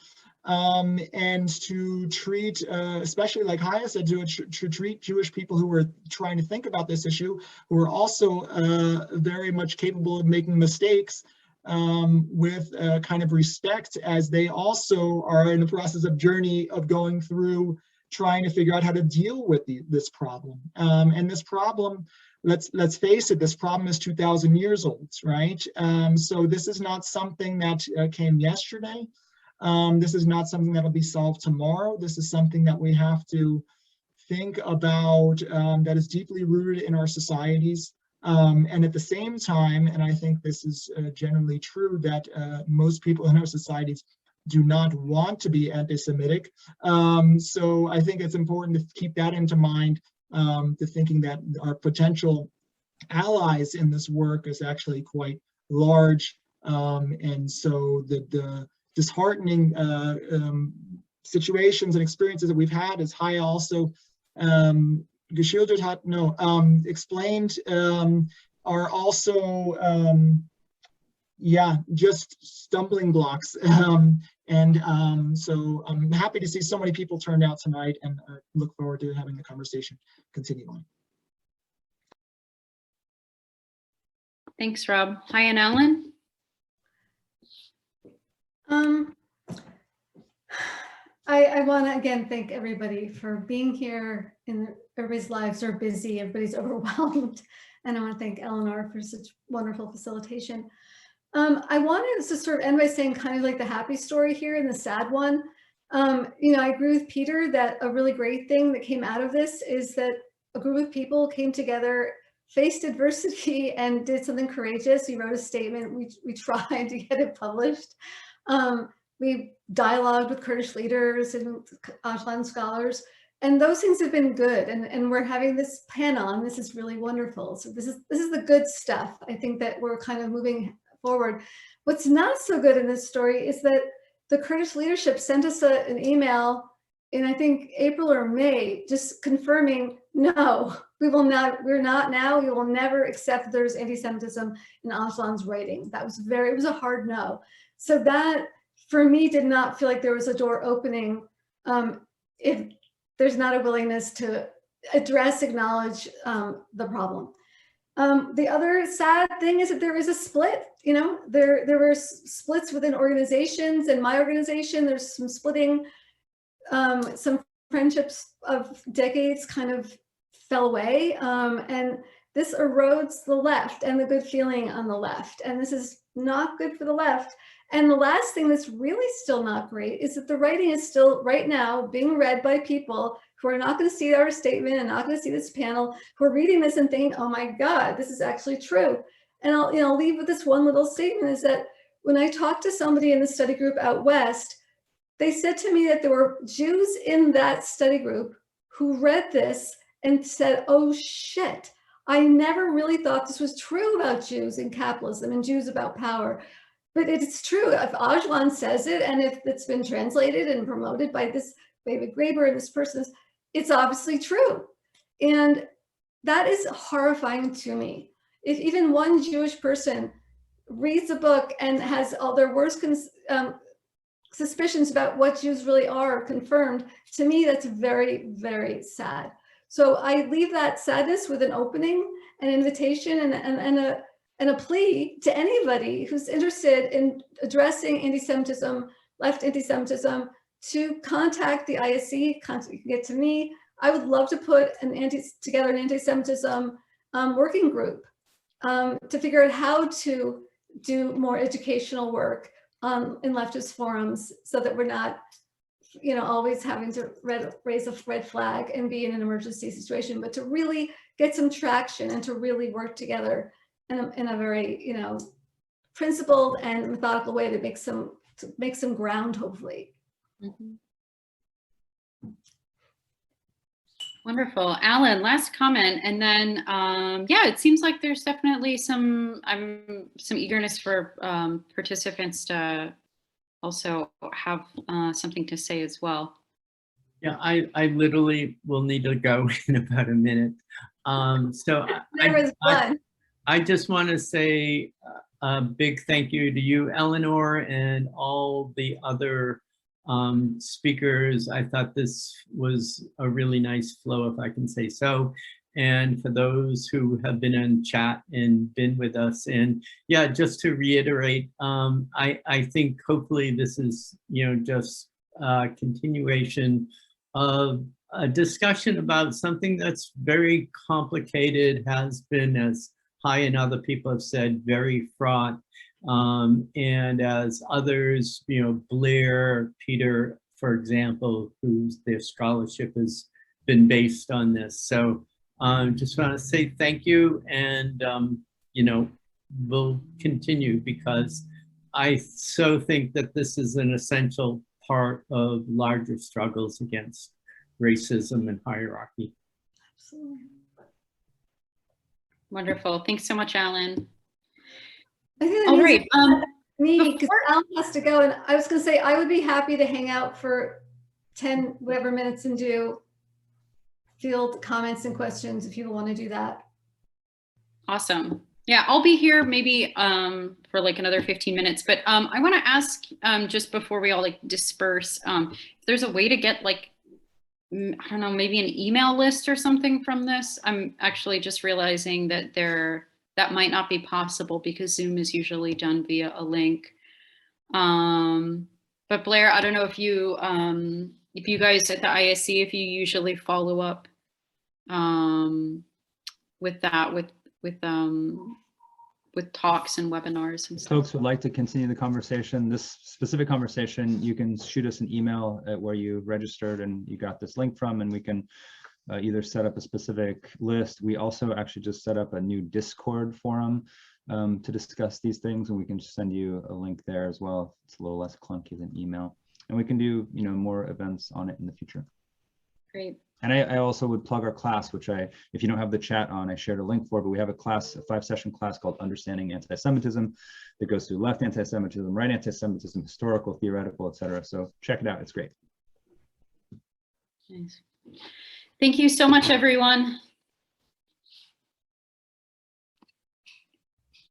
and to treat, especially like Chaia said, to treat Jewish people who are trying to think about this issue, who are also very much capable of making mistakes, with kind of respect, as they also are in the process of journey of going through trying to figure out how to deal with this problem. And this problem, let's face it, this problem is 2,000 years old, right? So this is not something that came yesterday. This is not something that'll be solved tomorrow. This is something that we have to think about, that is deeply rooted in our societies. And at the same time, and I think this is generally true, that most people in our societies do not want to be anti-Semitic. So I think it's important to keep that into mind, to thinking that our potential allies in this work is actually quite large. And so the disheartening situations and experiences that we've had, as Chaia also geschildert hat, explained, are also just stumbling blocks. So I'm happy to see so many people turned out tonight, and look forward to having the conversation continue on. Thanks, Rob. Chaia and Alan? I want to again thank everybody for being here. Everybody's lives are busy, everybody's overwhelmed, and I want to thank Eleanor for such wonderful facilitation. I wanted to sort of end by saying kind of like the happy story here and the sad one. I agree with Peter that a really great thing that came out of this is that a group of people came together, faced adversity, and did something courageous. We wrote a statement. We tried to get it published. We dialogued with Kurdish leaders and Ogman scholars, and those things have been good. And we're having this panel, and this is really wonderful. So this is the good stuff. I think that we're kind of moving forward. What's not so good in this story is that the Kurdish leadership sent us an email in, I think, April or May, just confirming, no, we will never accept there's anti-Semitism in Ogman's writing. It was a hard no. So that, for me, did not feel like there was a door opening if there's not a willingness to acknowledge the problem. The other sad thing is that there is a split. There were splits within organizations. In my organization, there's some splitting. Some friendships of decades kind of fell away, and this erodes the left and the good feeling on the left. And this is not good for the left. And the last thing that's really still not great is that the writing is still right now being read by people who are not going to see our statement and not going to see this panel, who are reading this and thinking, oh my God, this is actually true. And I'll leave with this one little statement, is that when I talked to somebody in the study group out West, they said to me that there were Jews in that study group who read this and said, oh shit, I never really thought this was true about Jews in capitalism and Jews about power. But it's true. If Ogman says it, and if it's been translated and promoted by this David Graeber and this person, it's obviously true. And that is horrifying to me. If even one Jewish person reads a book and has all their worst suspicions about what Jews really are confirmed, to me, that's very, very sad. So I leave that sadness with an opening, an invitation, and a plea to anybody who's interested in addressing anti-Semitism, left anti-Semitism, to contact the ISC. You can get to me. I would love to put together an anti-Semitism working group to figure out how to do more educational work in leftist forums, so that we're not, always having to raise a red flag and be in an emergency situation, but to really get some traction and to really work together in a very, principled and methodical way to make some ground, hopefully. Mm-hmm. Wonderful. Alan, last comment, and then yeah, it seems like there's definitely some eagerness for participants to also have something to say as well. Yeah, I literally will need to go in about a minute. So I just want to say a big thank you to you, Eleanor, and all the other speakers. I thought this was a really nice flow, if I can say so. And for those who have been in chat and been with us, and yeah, just to reiterate, I think hopefully this is, just a continuation of a discussion about something that's very complicated, has been, as Chaia and other people have said, very fraught. And as others, Blair, Peter, for example, their scholarship has been based on this. So just want to say thank you, and we'll continue, because I so think that this is an essential part of larger struggles against racism and hierarchy. Absolutely. Wonderful. Thanks so much, Alan. All right. Me, because Alan has to go, and I was going to say I would be happy to hang out for 10 whatever minutes and do field comments and questions if you want to do that. Awesome. Yeah, I'll be here maybe for like another 15 minutes, but I want to ask just before we all disperse, if there's a way to get I don't know, maybe an email list or something from this. I'm actually just realizing that that might not be possible because Zoom is usually done via a link. But Blair, I don't know if you guys at the ISC, if you usually follow up with that, with talks and webinars and stuff. Folks would like to continue the conversation, this specific conversation, you can shoot us an email at where you registered and you got this link from, and we can either set up a specific list. We also actually just set up a new Discord forum to discuss these things, and we can send you a link there as well. It's a little less clunky than email, and we can do more events on it in the future. Great. And I also would plug our class, which if you don't have the chat on, I shared a link for, but we have a class, a 5-session class called Understanding Anti-Semitism that goes through left anti-Semitism, right anti-Semitism, historical, theoretical, etc. So check it out, it's great. Nice. Thank you so much, everyone.